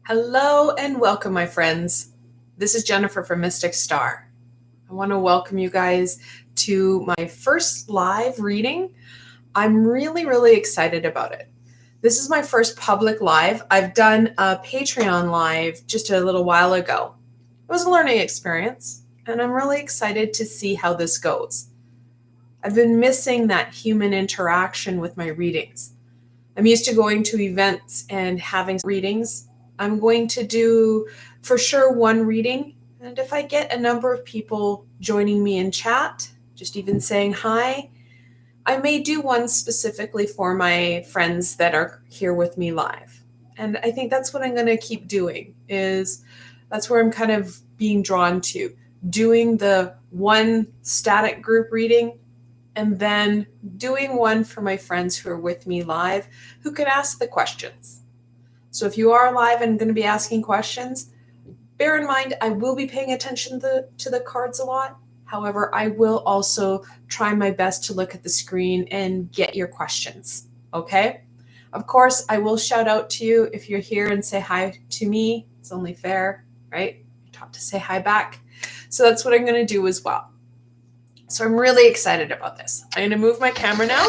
Hello and welcome, my friends. This is Jennifer from Mystic Star. I want to welcome you guys to my first live reading. I'm really excited about it. This is my first public live. I've done a Patreon live just a little while ago. It was a learning experience, and I'm really excited to see how this goes. I've been missing that human interaction with my readings. I'm used to going to events and having readings. I'm going to do for sure one reading. And if I get a number of people joining me in chat, just even saying hi, I may do one specifically for my friends that are here with me live. And I think that's what I'm going to keep doing, is that's where I'm kind of being drawn to, doing the one static group reading and then doing one for my friends who are with me live who can ask the questions. So if you are live and going to be asking questions, bear in mind I will be paying attention to the cards a lot. However, I will also try my best to look at the screen and get your questions, okay? Of course, I will shout out to you if you're here and say hi to me. It's only fair, right? You're taught to say hi back. So that's what I'm going to do as well. So I'm really excited about this. I'm going to move my camera now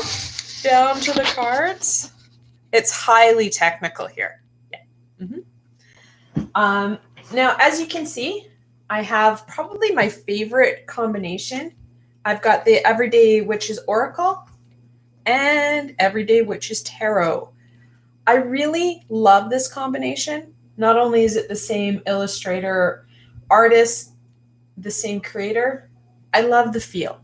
down to the cards. It's highly technical here. Yeah. Now, as you can see, I have probably my favorite combination. I've got the Everyday Witches Oracle and Everyday Witches Tarot. I really love this combination. Not only is it the same illustrator, artist, the same creator, I love the feel.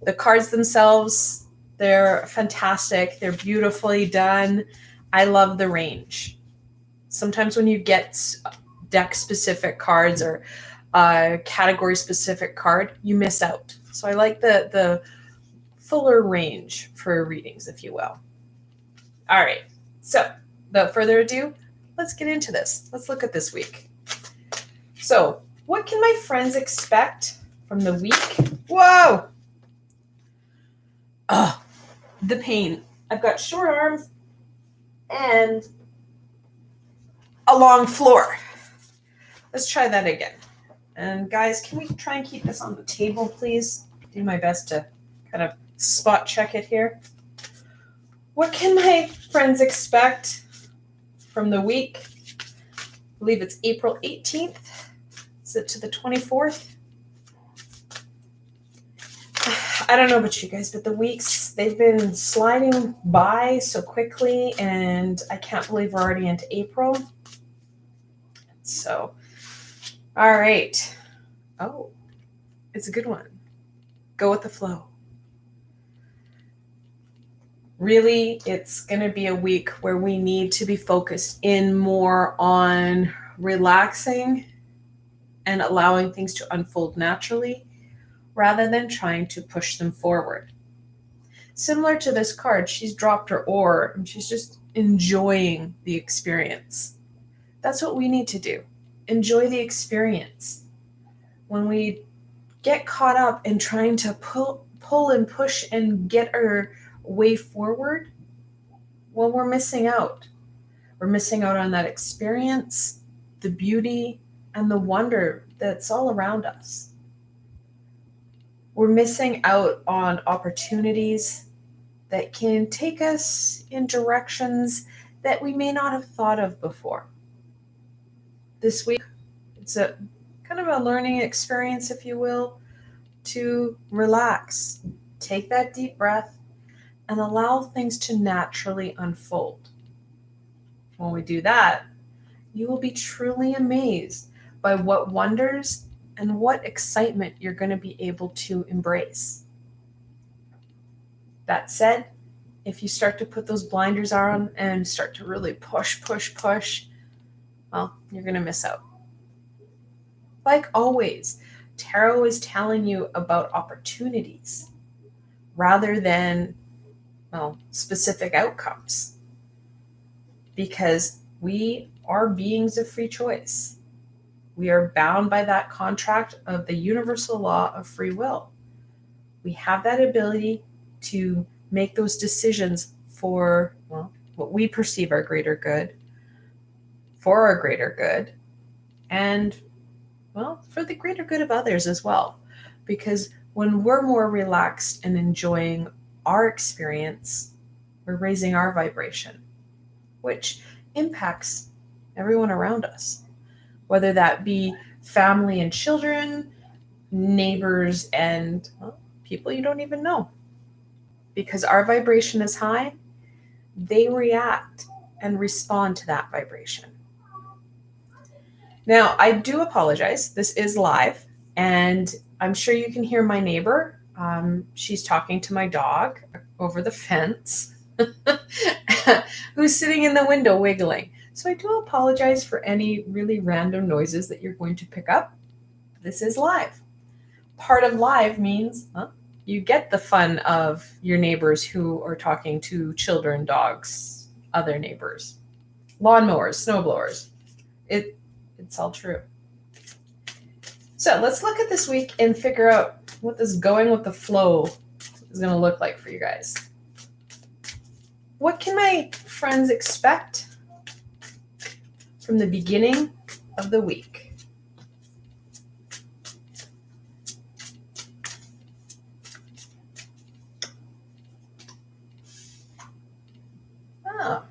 The cards themselves, they're fantastic. They're beautifully done. I love the range. Sometimes when you get deck-specific cards or category-specific card, you miss out. So I like the fuller range for readings, if you will. All right. So without further ado, let's get into this. Let's look at this week. So what can my friends expect from the week? Whoa! Oh, the pain. I've got short arms and a long floor. Let's try that again. And guys, can we try and keep this on the table, please? Do my best to kind of spot check it here. What can my friends expect from the week? I believe it's April 18th. Is it to the 24th? I don't know about you guys, but the weeks, they've been sliding by so quickly, and I can't believe we're already into April. So, all right. Oh, it's a good one. Go with the flow. Really, it's going to be a week where we need to be focused in more on relaxing and allowing things to unfold naturally rather than trying to push them forward. Similar to this card, she's dropped her oar and she's just enjoying the experience. That's what we need to do. Enjoy the experience. When we get caught up in trying to pull and push and get our way forward, well, we're missing out. We're missing out on that experience, the beauty, and the wonder that's all around us. We're missing out on opportunities that can take us in directions that we may not have thought of before. This week, it's a kind of a learning experience, if you will, to relax, take that deep breath, and allow things to naturally unfold. When we do that, you will be truly amazed by what wonders and what excitement you're going to be able to embrace. That said, if you start to put those blinders on and start to really push, well, you're going to miss out. Like always, tarot is telling you about opportunities rather than, well, specific outcomes. Because we are beings of free choice. We are bound by that contract of the universal law of free will. We have that ability to make those decisions for, well, what we perceive our greater good, for our greater good, and, well, for the greater good of others as well. Because when we're more relaxed and enjoying our experience, we're raising our vibration, which impacts everyone around us, whether that be family and children, neighbors, and, well, people you don't even know. Because our vibration is high, they react and respond to that vibration. Now, I do apologize. This is live, and I'm sure you can hear my neighbor. She's talking to my dog over the fence, who's sitting in the window wiggling. So I do apologize for any really random noises that you're going to pick up. This is live. Part of live means you get the fun of your neighbors who are talking to children, dogs, other neighbors, lawnmowers, snowblowers. It's all true. So let's look at this week and figure out what this going with the flow is going to look like for you guys. What can my friends expect from the beginning of the week? Oh,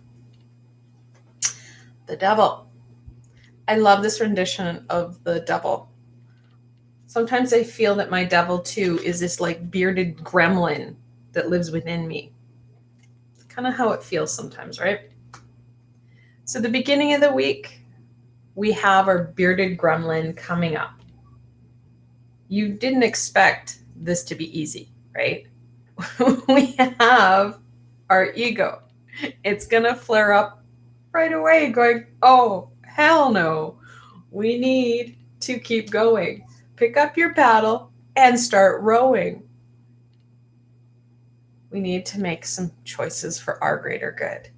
the Devil. I love this rendition of the Devil. Sometimes I feel that my devil too is this like bearded gremlin that lives within me. Kind of how it feels sometimes, right? So the beginning of the week, we have our bearded gremlin coming up. You didn't expect this to be easy, right? We have our ego. It's going to flare up right away going, oh, hell no. We need to keep going. Pick up your paddle and start rowing. We need to make some choices for our greater good.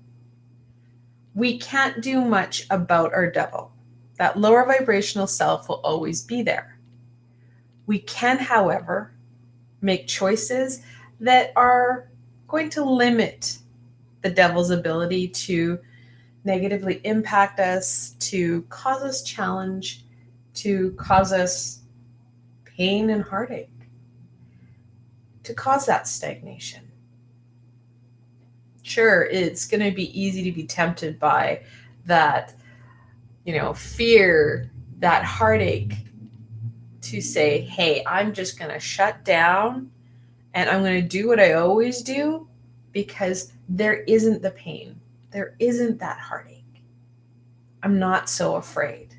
We can't do much about our devil. That lower vibrational self will always be there. We can, however, make choices that are going to limit the devil's ability to negatively impact us, to cause us challenge, to cause us pain and heartache, to cause that stagnation. Sure, it's going to be easy to be tempted by that, fear, that heartache, to say, hey, I'm just going to shut down and I'm going to do what I always do because there isn't the pain. There isn't that heartache. I'm not so afraid.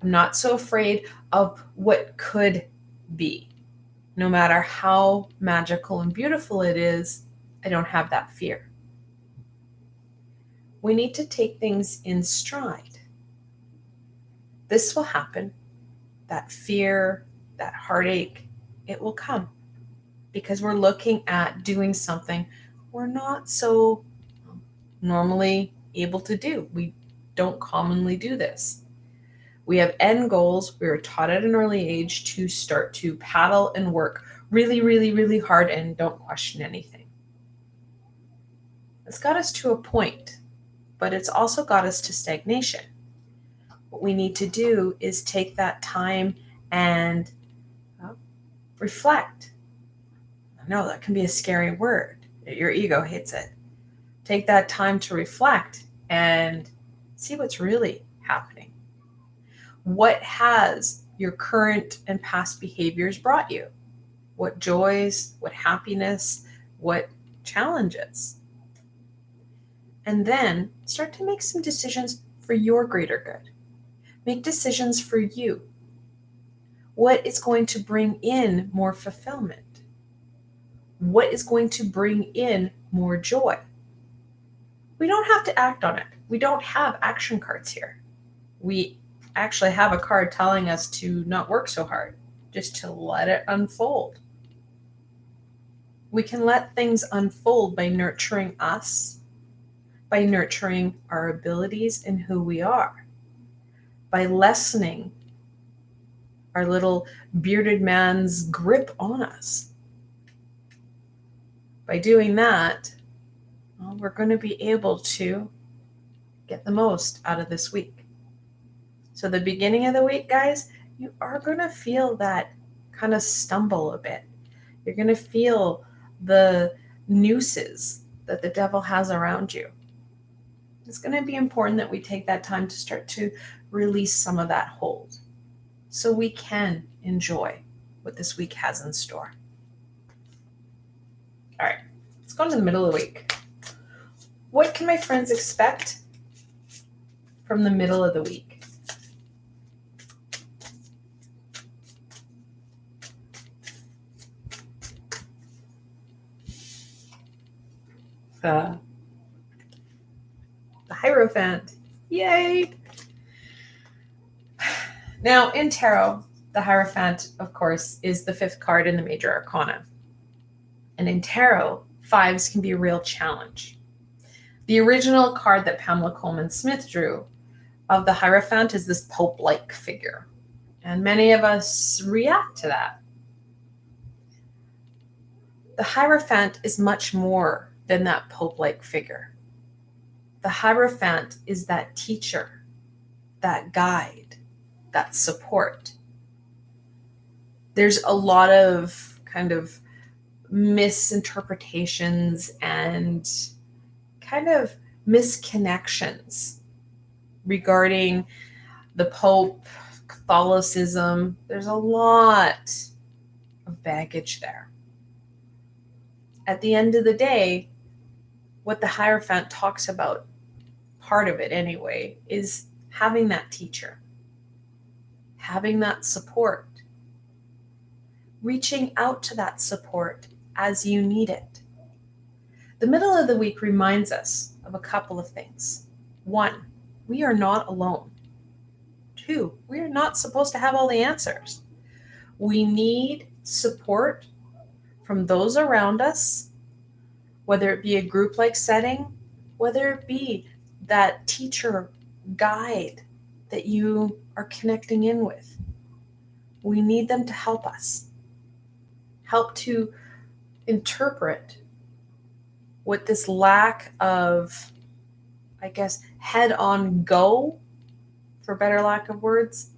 I'm not so afraid of what could be. No matter how magical and beautiful it is, I don't have that fear. We need to take things in stride. This will happen. That fear, that heartache, it will come because we're looking at doing something we're not so normally able to do. We don't commonly do this. We have end goals. We were taught at an early age to start to paddle and work really, really, really hard and don't question anything. It's got us to a point, but it's also got us to stagnation. What we need to do is take that time and reflect. I know that can be a scary word. Your ego hates it. Take that time to reflect and see what's really happening. What has your current and past behaviors brought you? What joys, what happiness, what challenges? And then start to make some decisions for your greater good. Make decisions for you. What is going to bring in more fulfillment? What is going to bring in more joy? We don't have to act on it. We don't have action cards here. We actually have a card telling us to not work so hard, just to let it unfold. We can let things unfold by nurturing us, by nurturing our abilities and who we are, by lessening our little bearded man's grip on us. By doing that, we're going to be able to get the most out of this week. So the beginning of the week, guys, you are going to feel that kind of stumble a bit. You're going to feel the nooses that the devil has around you. It's going to be important that we take that time to start to release some of that hold so we can enjoy what this week has in store. All right, let's go into the middle of the week. What can my friends expect from the middle of the week? The Hierophant. Yay! Now, in tarot, the Hierophant, of course, is the 5th card in the major arcana. And in tarot, 5s can be a real challenge. The original card that Pamela Coleman Smith drew of the Hierophant is this Pope-like figure. And many of us react to that. The Hierophant is much more than that Pope-like figure. The Hierophant is that teacher, that guide, that support. There's a lot of kind of misinterpretations and kind of misconnections regarding the Pope, Catholicism. There's a lot of baggage there. At the end of the day, what the Hierophant talks about, part of it anyway, is having that teacher, having that support, reaching out to that support as you need it. The middle of the week reminds us of a couple of things. 1, we are not alone. 2, we are not supposed to have all the answers. We need support from those around us, whether it be a group-like setting, whether it be that teacher guide that you are connecting in with. We need them to help us, help to interpret what this lack of, I guess, head-on go, for better lack of words,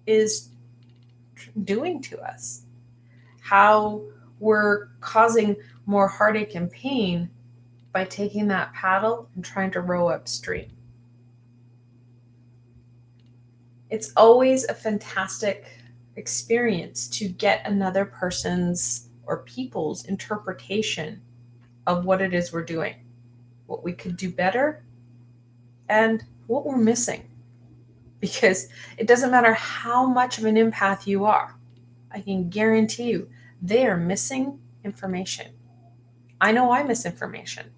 is doing to us. How we're causing more heartache and pain by taking that paddle and trying to row upstream. It's always a fantastic experience to get another person's or people's interpretation of what it is we're doing, what we could do better, and what we're missing. Because it doesn't matter how much of an empath you are, I can guarantee you they are missing information. I know I miss information.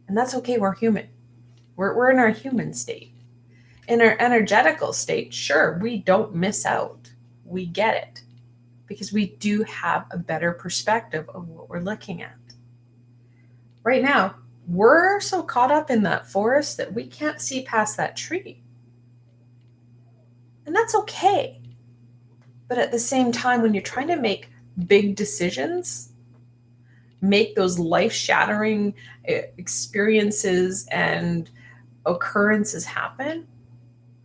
And that's okay, we're human. We're in our human state. In our energetical state, sure, we don't miss out. We get it. Because we do have a better perspective of what we're looking at. Right now, we're so caught up in that forest that we can't see past that tree. And that's okay. But at the same time, when you're trying to make big decisions, make those life-shattering experiences and occurrences happen,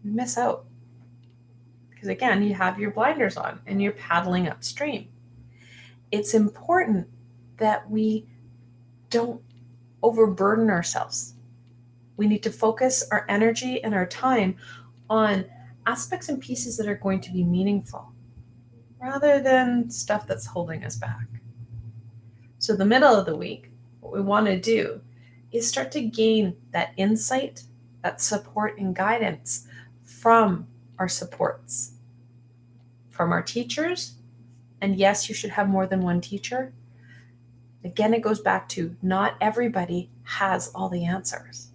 you miss out. Because again, you have your blinders on and you're paddling upstream. It's important that we don't overburden ourselves. We need to focus our energy and our time on aspects and pieces that are going to be meaningful, rather than stuff that's holding us back. So the middle of the week, what we want to do is start to gain that insight, that support and guidance from our supports, from our teachers. And yes, you should have more than one teacher. Again, it goes back to not everybody has all the answers.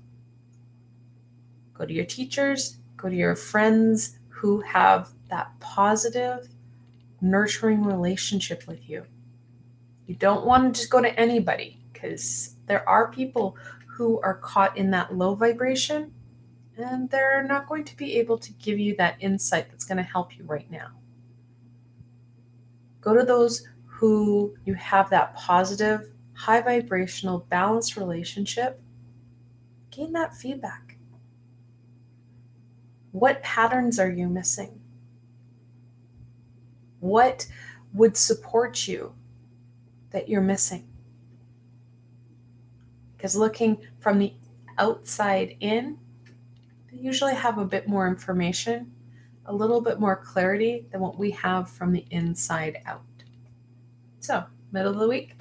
Go to your teachers, go to your friends who have that positive, nurturing relationship with you. You don't want to just go to anybody, because there are people who are caught in that low vibration and they're not going to be able to give you that insight that's going to help you right now. Go to those who you have that positive, high vibrational, balanced relationship Gain that feedback. What patterns are you missing? What would support you that you're missing? Because looking from the outside in, they usually have a bit more information, a little bit more clarity than what we have from the inside out. So, middle of the week,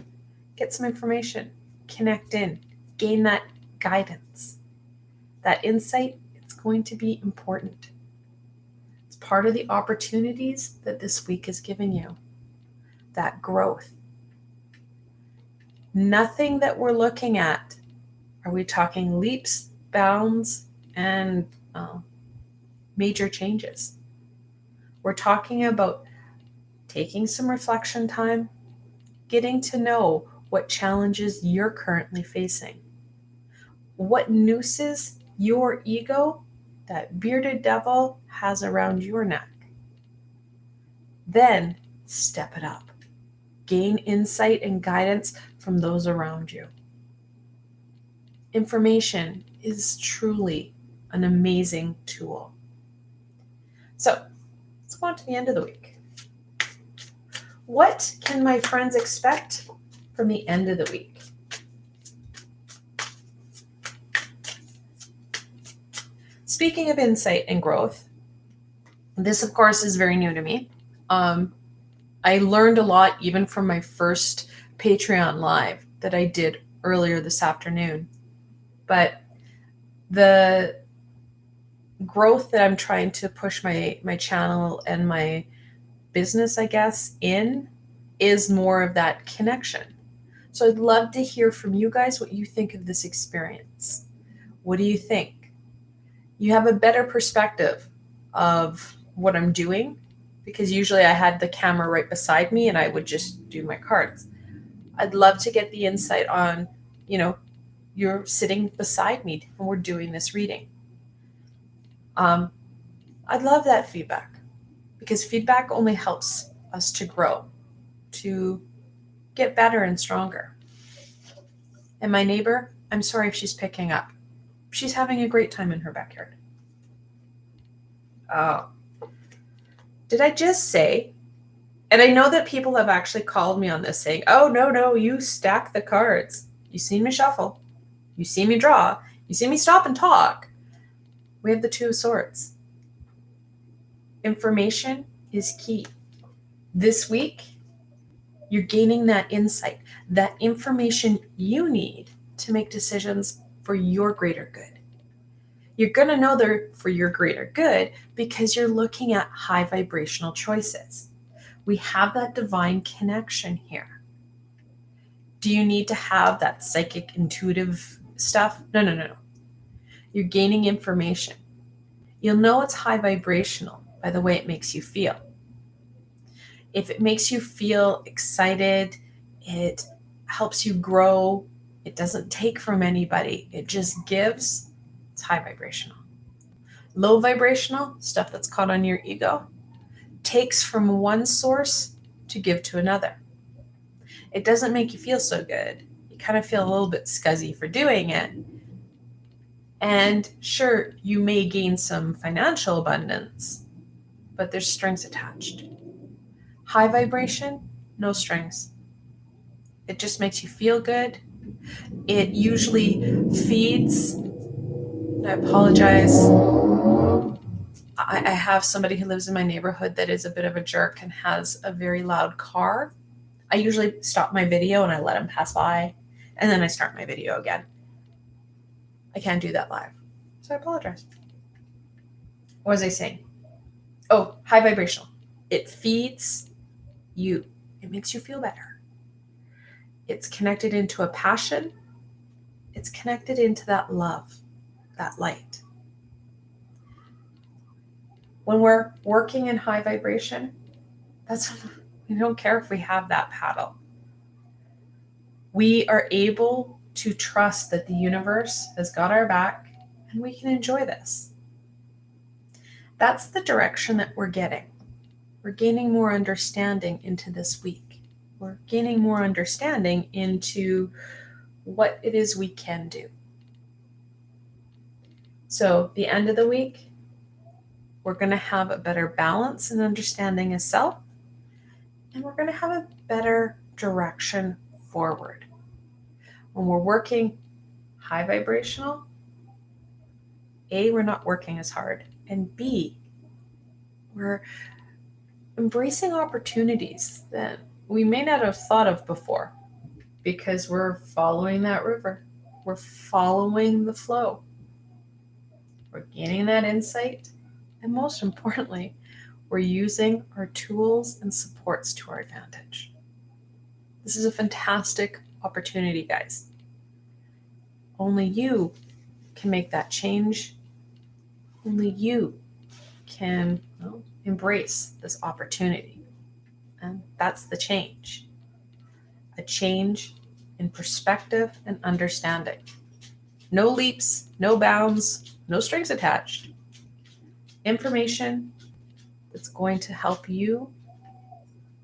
get some information, connect in, gain that guidance. That insight, it's going to be important. It's part of the opportunities that this week is giving you. That growth. Nothing that we're looking at, are we talking leaps, bounds, and major changes? We're talking about taking some reflection time, getting to know what challenges you're currently facing, what nooses your ego, that bearded devil, has around your neck. Then step it up. Gain insight and guidance from those around you. Information is truly an amazing tool. So let's go on to the end of the week. What can my friends expect from the end of the week? Speaking of insight and growth, this of course is very new to me. I learned a lot even from my first Patreon live that I did earlier this afternoon. But the growth that I'm trying to push my channel and my business, I guess, in is more of that connection. So I'd love to hear from you guys what you think of this experience. What do you think? You have a better perspective of what I'm doing, because usually I had the camera right beside me and I would just do my cards. I'd love to get the insight on, you're sitting beside me and we're doing this reading. I'd love that feedback, because feedback only helps us to grow, to get better and stronger. And my neighbor, I'm sorry if she's picking up. She's having a great time in her backyard. Oh. Did I just say, and I know that people have actually called me on this saying, oh, no, you stack the cards. You see me shuffle. You see me draw. You see me stop and talk. We have the Two of Swords. Information is key. This week, you're gaining that insight, that information you need to make decisions for your greater good. You're going to know they're for your greater good because you're looking at high vibrational choices. We have that divine connection here. Do you need to have that psychic, intuitive stuff? No. You're gaining information. You'll know it's high vibrational by the way it makes you feel. If it makes you feel excited, it helps you grow, it doesn't take from anybody, it just gives, it's high vibrational. Low vibrational, stuff that's caught on your ego, takes from one source to give to another. It doesn't make you feel so good. You kind of feel a little bit scuzzy for doing it. And sure, you may gain some financial abundance, but there's strings attached. High vibration, no strings. It just makes you feel good. It usually feeds. I apologize. I have somebody who lives in my neighborhood that is a bit of a jerk and has a very loud car. I usually stop my video and I let him pass by, and then I start my video again. I can't do that live, so I apologize. What was I saying? Oh, high vibrational. It feeds you. It makes you feel better. It's connected into a passion. It's connected into that love, that light. When we're working in high vibration, we don't care if we have that paddle. We are able to trust that the universe has got our back and we can enjoy this. That's the direction that we're getting. We're gaining more understanding into this week. We're gaining more understanding into what it is we can do. So the end of the week, we're going to have a better balance and understanding of self, and we're going to have a better direction forward. When we're working high vibrational, A, we're not working as hard, and B, we're embracing opportunities that we may not have thought of before because we're following that river. We're following the flow. We're gaining that insight. And most importantly, we're using our tools and supports to our advantage. This is a fantastic opportunity, guys. Only you can make that change. Only you can embrace this opportunity. And that's the change. A change in perspective and understanding. No leaps, no bounds, no strings attached. Information that's going to help you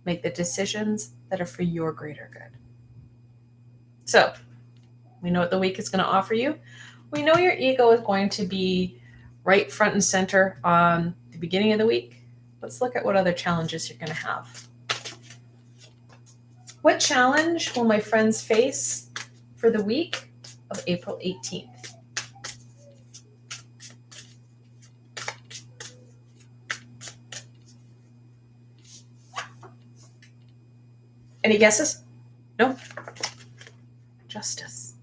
make the decisions that are for your greater good. So, we know what the week is going to offer you. We know your ego is going to be right front and center on the beginning of the week. Let's look at what other challenges you're going to have. What challenge will my friends face for the week of April 18th? Any guesses? No? Justice.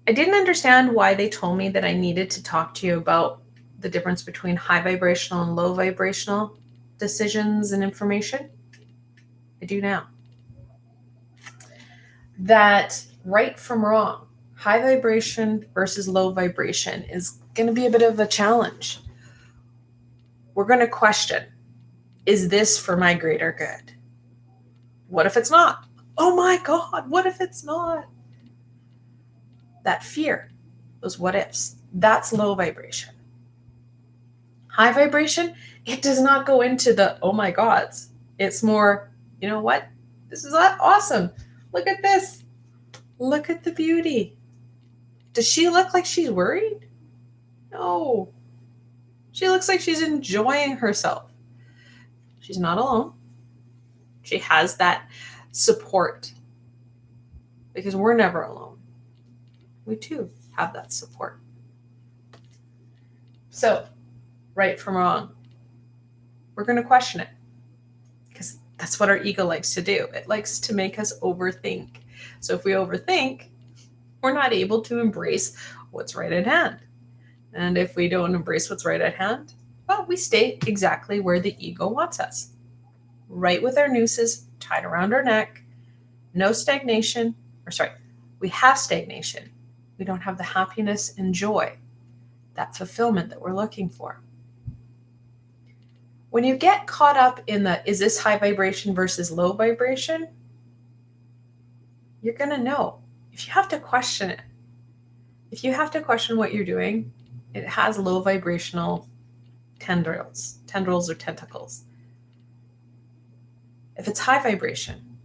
I didn't understand why they told me that I needed to talk to you about the difference between high vibrational and low vibrational decisions and information. I do now. That right from wrong, high vibration versus low vibration is going to be a bit of a challenge. We're going to question, is this for my greater good? What if it's not? Oh my God, what if it's not? That fear, those what ifs, that's low vibration. High vibration, it does not go into the oh my gods. It's more, you know what? This is awesome. Look at this. Look at the beauty. Does she look like she's worried? No. She looks like she's enjoying herself. She's not alone. She has that support because we're never alone. We too have that support. So, right from wrong, we're going to question it because that's what our ego likes to do. It likes to make us overthink. So if we overthink, we're not able to embrace what's right at hand. And if we don't embrace what's right at hand, well, we stay exactly where the ego wants us. Right with our nooses tied around our neck, no stagnation, we have stagnation. We don't have the happiness and joy, that fulfillment that we're looking for. When you get caught up in is this high vibration versus low vibration, you're going to know. If you have to question it, if you have to question what you're doing, it has low vibrational tendrils or tentacles. If it's high vibration,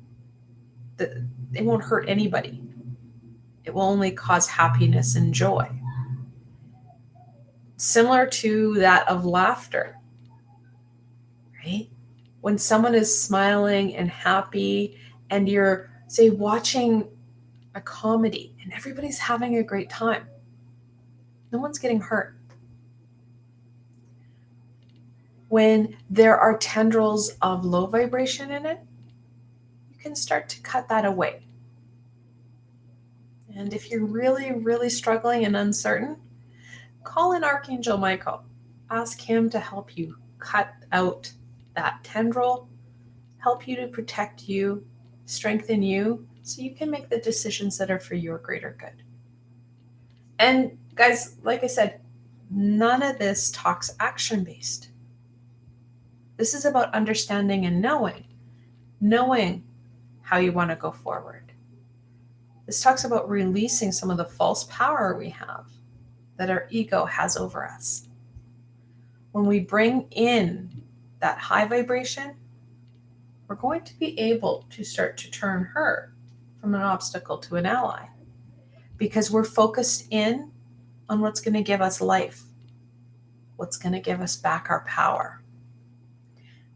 it won't hurt anybody. It will only cause happiness and joy. Similar to that of laughter, right? When someone is smiling and happy and you're, say, watching a comedy and everybody's having a great time, no one's getting hurt. When there are tendrils of low vibration in it, you can start to cut that away. And if you're really, really struggling and uncertain, call in Archangel Michael. Ask him to help you cut out that tendril, help you to protect you, strengthen you, so you can make the decisions that are for your greater good. And guys, like I said, none of this talks action-based. This is about understanding and knowing how you want to go forward. This talks about releasing some of the false power we have that our ego has over us. When we bring in that high vibration, we're going to be able to start to turn her from an obstacle to an ally. because we're focused in on what's going to give us life, what's going to give us back our power.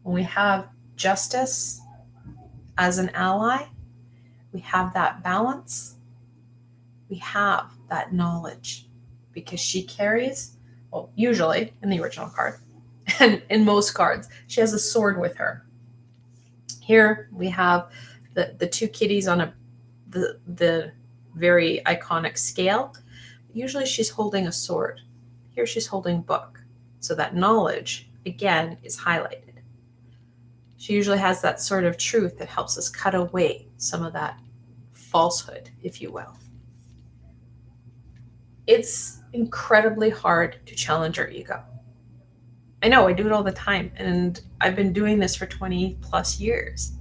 When we have justice as an ally, we have that balance, we have that knowledge, because she carries, well, usually in the original card, and in most cards, she has a sword with her. Here we have the two kitties on the very iconic scale. Usually she's holding a sword. Here she's holding a book. So that knowledge, again, is highlighted. She usually has that sort of truth that helps us cut away some of that falsehood, if you will. It's incredibly hard to challenge our ego. I know, I do it all the time, and I've been doing this for 20 plus years.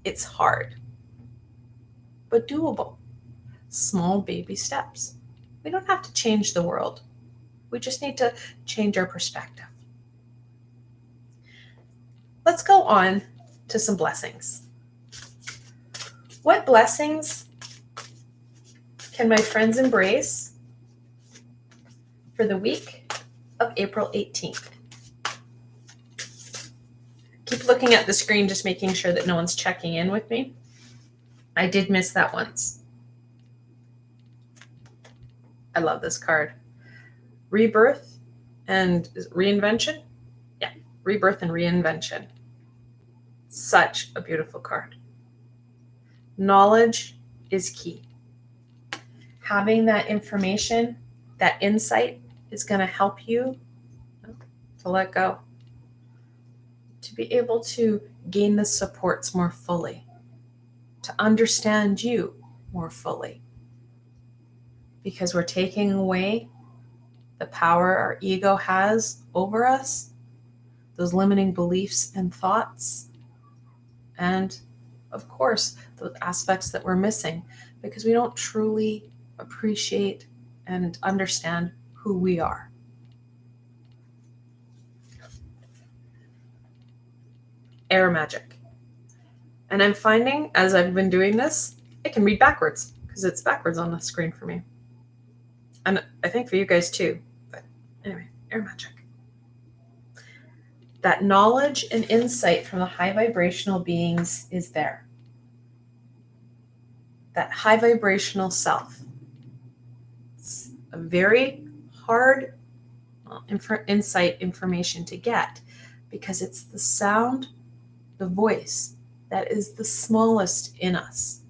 It's hard, but doable. Small baby steps. We don't have to change the world. We just need to change our perspective. Let's go on to some blessings. What blessings can my friends embrace for the week of April 18th? Keep looking at the screen, just making sure that no one's checking in with me. I did miss that once. I love this card. Rebirth and reinvention. Yeah, rebirth and reinvention. Such a beautiful card. Knowledge is key. Having that information, that insight, is going to help you to let go, to be able to gain the supports more fully, to understand you more fully, because we're taking away the power our ego has over us, those limiting beliefs and thoughts, and of course, those aspects that we're missing because we don't truly appreciate and understand who we are. Air magic. And I'm finding, as I've been doing this, I can read backwards because it's backwards on the screen for me. And I think for you guys too. But anyway, air magic. That knowledge and insight from the high vibrational beings is there. That high vibrational self. It's a very hard insight information to get because it's the sound, the voice that is the smallest in us.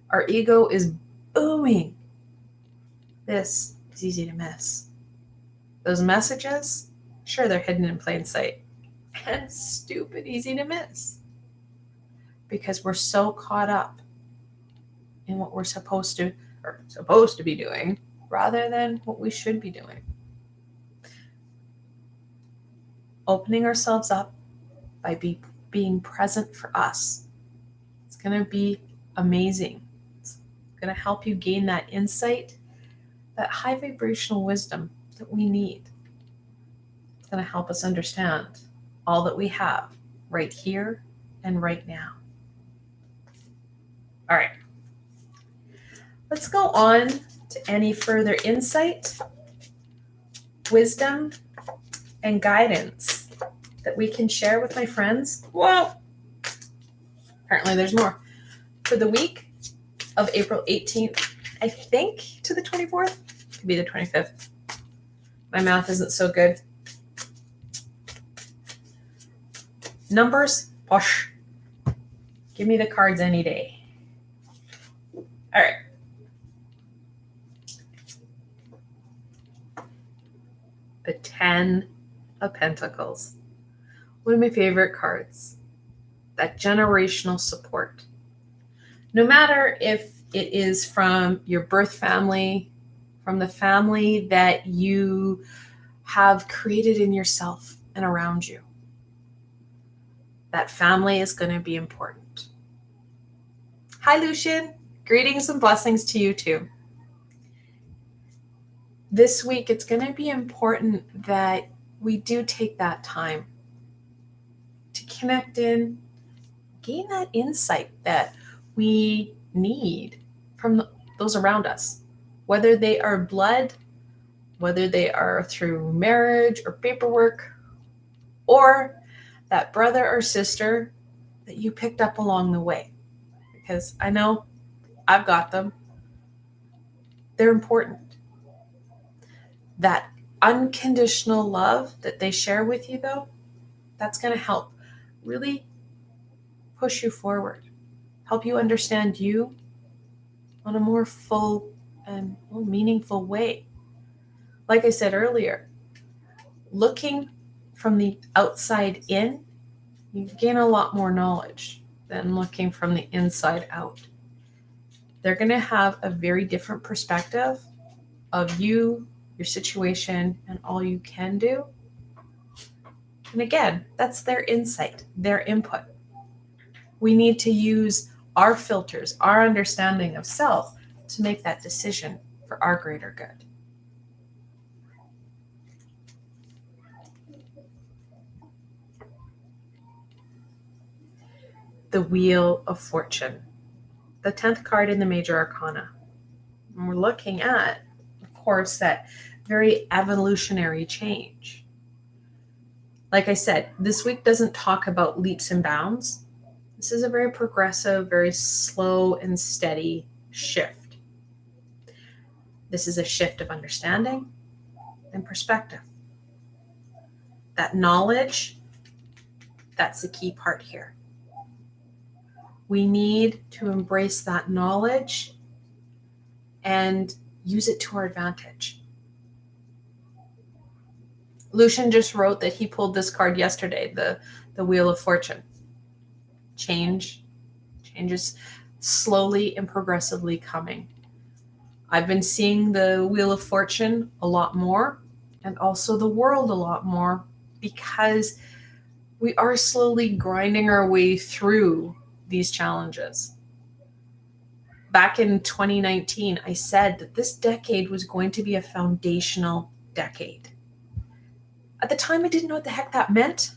Our ego is booming. This is easy to miss. Those messages, sure, they're hidden in plain sight. And stupid easy to miss. Because we're so caught up in what we're supposed to be doing rather than what we should be doing. Opening ourselves up by being present for us. It's going to be amazing. It's going to help you gain that insight, that high vibrational wisdom that we need. It's going to help us understand all that we have right here and right now. All right. Let's go on to any further insight, wisdom, and guidance that we can share with my friends. Well, apparently there's more. For the week of April 18th, I think, to the 24th, could be the 25th. My math isn't so good. Numbers, push. Give me the cards any day. All right. The 10 of Pentacles. One of my favorite cards. That generational support. No matter if it is from your birth family, from the family that you have created in yourself and around you. That family is going to be important. Hi, Lucian. Greetings and blessings to you too. This week, it's going to be important that we do take that time to connect in, gain that insight that we need from those around us, whether they are blood, whether they are through marriage or paperwork, or that brother or sister that you picked up along the way. Because I know I've got them. They're important. That unconditional love that they share with you, though, that's going to help really push you forward, help you understand you on a more full and more meaningful way. Like I said earlier, looking from the outside in, you gain a lot more knowledge than looking from the inside out. They're going to have a very different perspective of you, your situation, and all you can do. And again, that's their insight, their input. We need to use our filters, our understanding of self to make that decision for our greater good. The Wheel of Fortune, the 10th card in the Major Arcana. And we're looking at, of course, that very evolutionary change. Like I said, this week doesn't talk about leaps and bounds. This is a very progressive, very slow and steady shift. This is a shift of understanding and perspective. That knowledge, that's the key part here. We need to embrace that knowledge and use it to our advantage. Lucian just wrote that he pulled this card yesterday, the Wheel of Fortune. Change is slowly and progressively coming. I've been seeing the Wheel of Fortune a lot more, and also the world a lot more, because we are slowly grinding our way through these challenges. Back in 2019, I said that this decade was going to be a foundational decade. At the time, I didn't know what the heck that meant.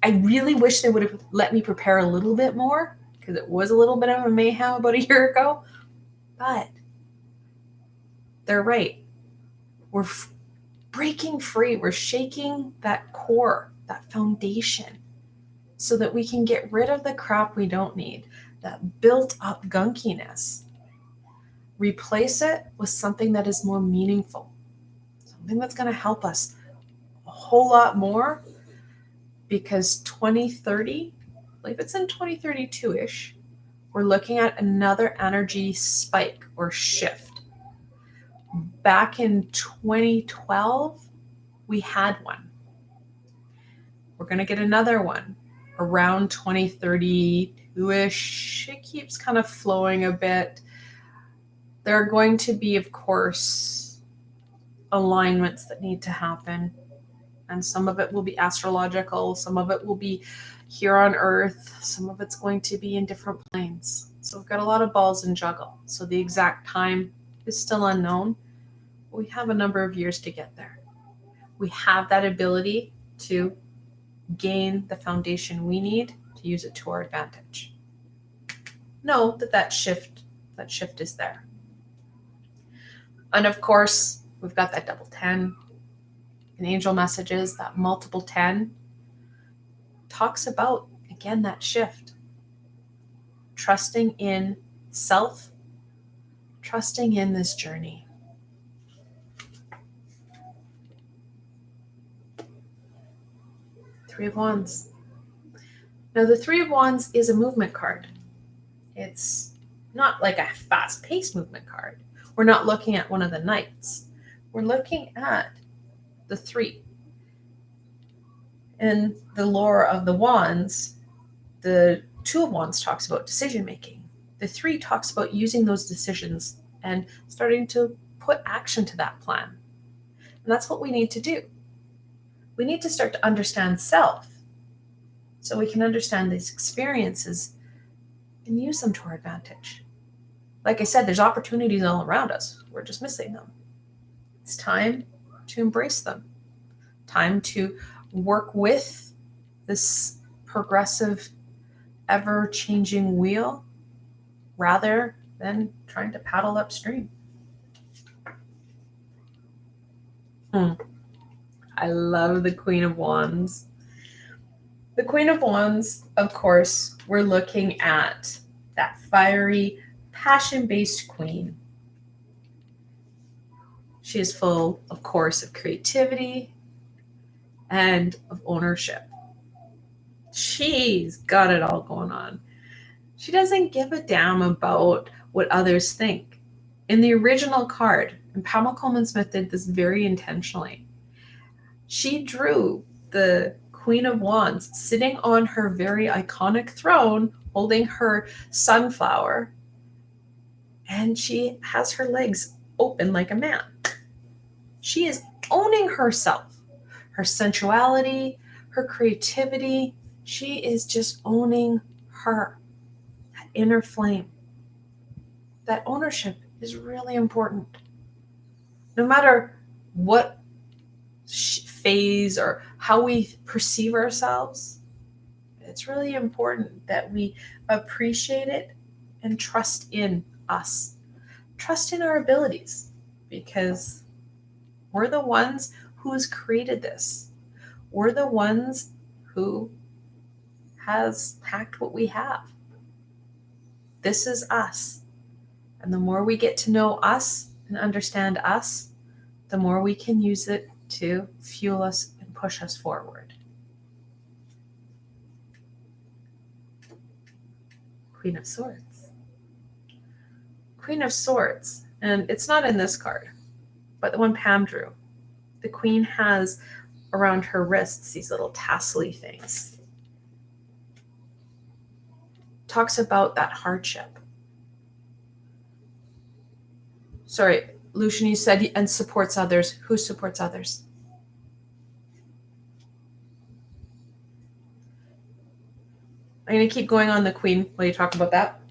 I really wish they would have let me prepare a little bit more, because it was a little bit of a mayhem about a year ago. But they're right. We're breaking free. We're shaking that core, that foundation, so that we can get rid of the crap we don't need, that built up gunkiness. Replace it with something that is more meaningful, something that's going to help us a whole lot more, because 2030, I believe it's in 2032-ish, we're looking at another energy spike or shift. Back in 2012, we had one. We're going to get another one around 2032-ish. It keeps kind of flowing a bit. There are going to be, of course, alignments that need to happen. And some of it will be astrological. Some of it will be here on Earth. Some of it's going to be in different planes. So we've got a lot of balls and juggle. So the exact time is still unknown. We have a number of years to get there. We have that ability to gain the foundation we need to use it to our advantage. Know that shift is there. And of course, we've got that double 10 in angel messages. That multiple 10 talks about, again, that shift. Trusting in self, trusting in this journey. Three of Wands. Now, the Three of Wands is a movement card. It's not like a fast-paced movement card. We're not looking at one of the knights. We're looking at the three. In the lore of the wands, the Two of Wands talks about decision-making. The three talks about using those decisions and starting to put action to that plan. And that's what we need to do. We need to start to understand self so we can understand these experiences and use them to our advantage. Like I said, there's opportunities all around us. We're just missing them. It's time to embrace them. Time to work with this progressive, ever-changing wheel rather than trying to paddle upstream. I love the Queen of Wands. The Queen of Wands, of course, we're looking at that fiery, passion-based queen. She is full, of course, of creativity and of ownership. She's got it all going on. She doesn't give a damn about what others think. In the original card, and Pamela Coleman-Smith did this very intentionally, she drew the Queen of Wands sitting on her very iconic throne, holding her sunflower, and she has her legs open like a man. She is owning herself, her sensuality, her creativity. She is just owning her, that inner flame. That ownership is really important. No matter what phase or how we perceive ourselves, it's really important that we appreciate it and trust in us. Trust in our abilities, because we're the ones who's created this. We're the ones who has packed what we have. This is us. And the more we get to know us and understand us, the more we can use it to fuel us and push us forward. Queen of Swords. Queen of Swords, and it's not in this card, but the one Pam drew. The queen has around her wrists these little tassely things. Talks about that hardship. Sorry, Lucian, you said, and supports others. Who supports others? I'm going to keep going on the queen while you talk about that.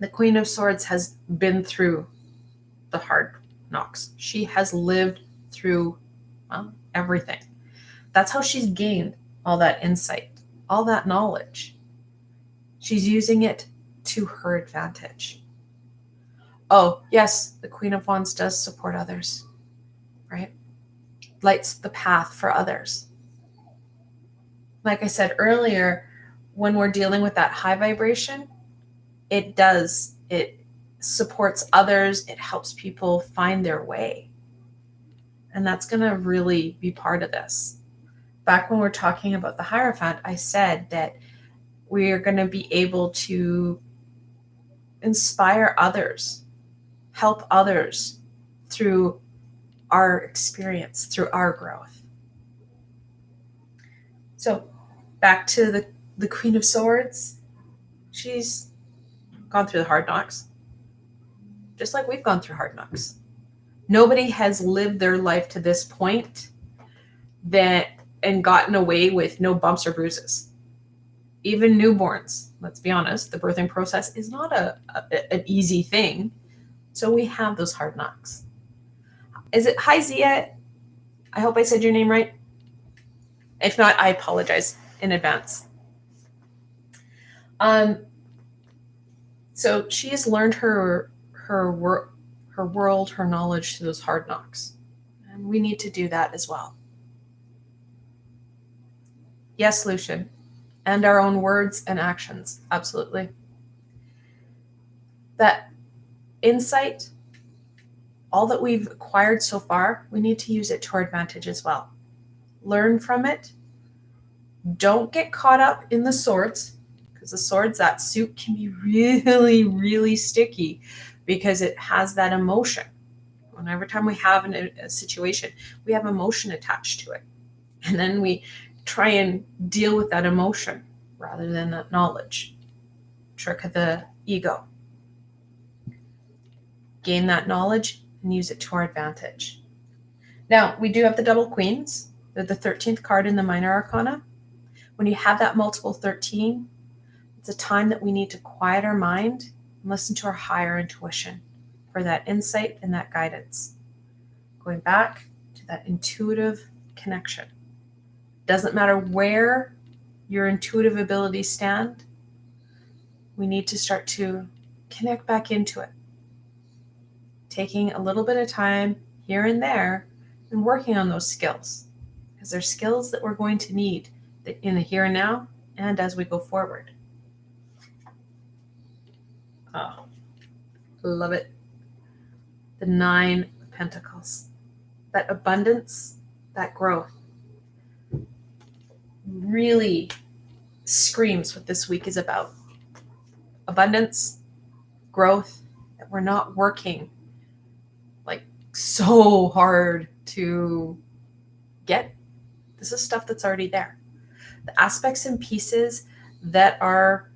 The Queen of Swords has been through the hard knocks. She has lived through everything. That's how she's gained all that insight, all that knowledge. She's using it to her advantage. Oh, yes, the Queen of Wands does support others, right? Lights the path for others. Like I said earlier, when we're dealing with that high vibration, it supports others. It helps people find their way. And that's going to really be part of this. Back when we're talking about the Hierophant, I said that we are going to be able to inspire others, help others through our experience, through our growth. So back to the Queen of Swords. She's gone through the hard knocks, just like we've gone through hard knocks. Nobody has lived their life to this point and gotten away with no bumps or bruises. Even newborns, let's be honest, the birthing process is not an easy thing. So we have those hard knocks. Is it Zia? I hope I said your name right. If not, I apologize in advance. So she has learned her world, her knowledge through those hard knocks. And we need to do that as well. Yes, Lucian. And our own words and actions. Absolutely. That insight, all that we've acquired so far, we need to use it to our advantage as well. Learn from it. Don't get caught up in the swords, because the swords, that suit can be really, really sticky because it has that emotion. And every time we have a situation, we have emotion attached to it. And then we try and deal with that emotion rather than that knowledge. Trick of the ego. Gain that knowledge and use it to our advantage. Now, we do have the double queens. They're the 13th card in the minor arcana. When you have that multiple 13, it's a time that we need to quiet our mind and listen to our higher intuition for that insight and that guidance. Going back to that intuitive connection. Doesn't matter where your intuitive abilities stand, we need to start to connect back into it. Taking a little bit of time here and there and working on those skills, because they're skills that we're going to need in the here and now and as we go forward. Oh, love it. The 9 of Pentacles. That abundance, that growth really screams what this week is about. Abundance, growth, that we're not working like so hard to get. This is stuff that's already there. The aspects and pieces that are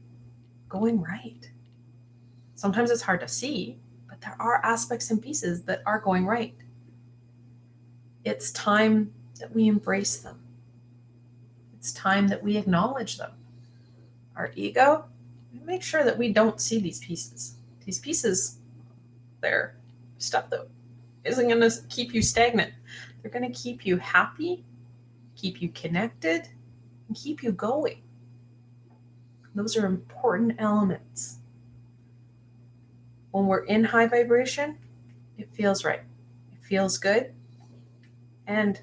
going right. Sometimes it's hard to see, but there are aspects and pieces that are going right. It's time that we embrace them. It's time that we acknowledge them. Our ego, we make sure that we don't see these pieces. These pieces, they're stuff that isn't going to keep you stagnant. They're going to keep you happy, keep you connected, and keep you going. Those are important elements. When we're in high vibration, it feels right. It feels good. And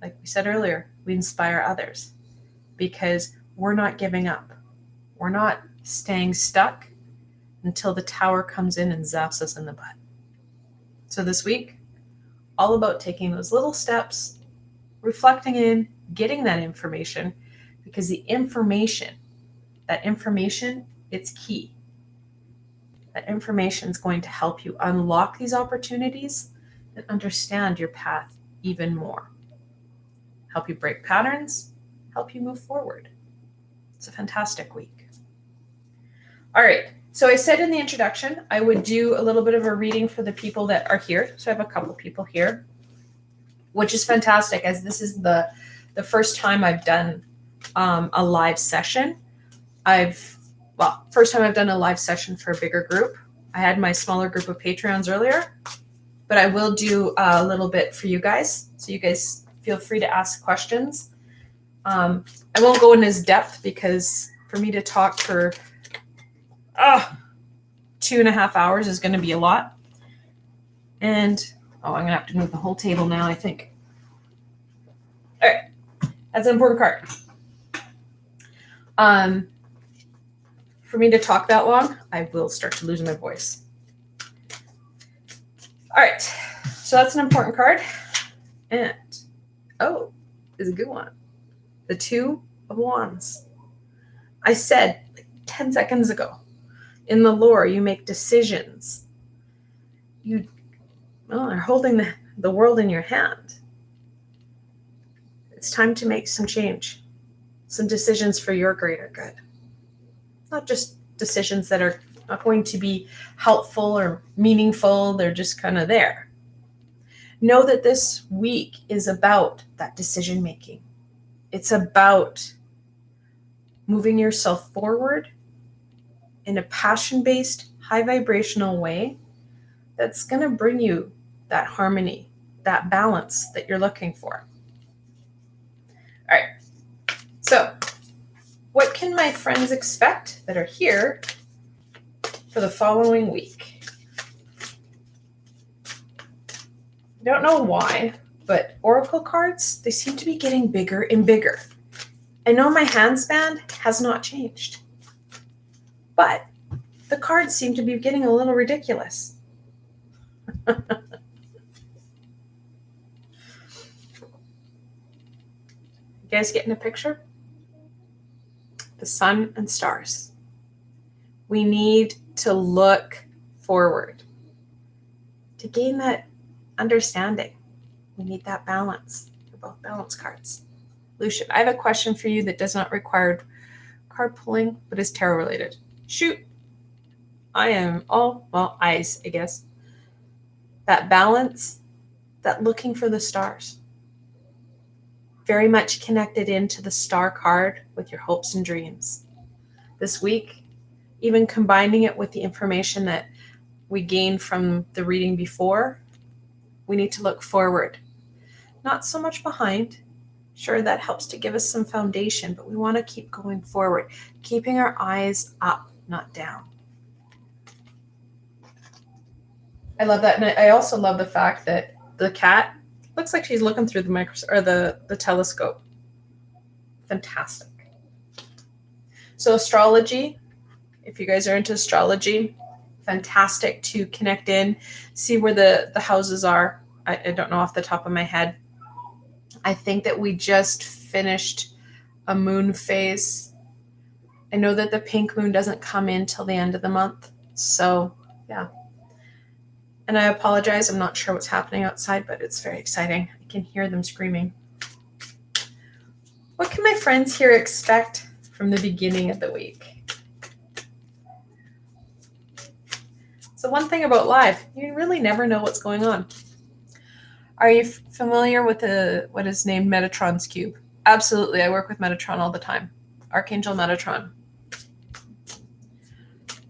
like we said earlier, we inspire others because we're not giving up. We're not staying stuck until the tower comes in and zaps us in the butt. So this week, all about taking those little steps, reflecting in, getting that information, because the information, it's key. That information is going to help you unlock these opportunities and understand your path even more. Help you break patterns, help you move forward. It's a fantastic week. All right. So I said in the introduction, I would do a little bit of a reading for the people that are here. So I have a couple people here, which is fantastic, as this is the first time I've done a live session. First time I've done a live session for a bigger group. I had my smaller group of Patreons earlier, but I will do a little bit for you guys. So you guys feel free to ask questions. I won't go in as depth because for me to talk for 2.5 hours is going to be a lot. And, I'm going to have to move the whole table now, I think. All right. That's an important card. For me to talk that long, I will start to lose my voice. All right. So that's an important card. And, is a good one. The 2 of Wands. I said 10 seconds ago, in the lore, you make decisions. You are holding the world in your hand. It's time to make some change, some decisions for your greater good. Not just decisions that are not going to be helpful or meaningful. They're just kind of there. Know that this week is about that decision making. It's about moving yourself forward in a passion-based, high vibrational way that's going to bring you that harmony, that balance that you're looking for. All right. So, what can my friends expect that are here for the following week? I don't know why, but oracle cards, they seem to be getting bigger and bigger. I know my handspan has not changed, but the cards seem to be getting a little ridiculous. You guys getting a picture? The sun and stars. We need to look forward to gain that understanding. We need that balance. They're both balance cards. Lucian, I have a question for you that does not require card pulling, but is tarot related. Shoot. I am eyes, I guess. That balance, that looking for the stars. Very much connected into the star card with your hopes and dreams. This week, even combining it with the information that we gained from the reading before, we need to look forward. Not so much behind. Sure, that helps to give us some foundation, but we want to keep going forward, keeping our eyes up, not down. I love that. And I also love the fact that the cat looks like she's looking through the or the telescope. Fantastic. So astrology, if you guys are into astrology, fantastic to connect in, see where the houses are. I don't know off the top of my head. I think that we just finished a moon phase. I know that the pink moon doesn't come in till the end of the month. So, yeah. And I apologize. I'm not sure what's happening outside, but it's very exciting. I can hear them screaming. What can my friends here expect from the beginning of the week? So one thing about live, you really never know what's going on. Are you familiar with what is named Metatron's cube? Absolutely. I work with Metatron all the time. Archangel Metatron.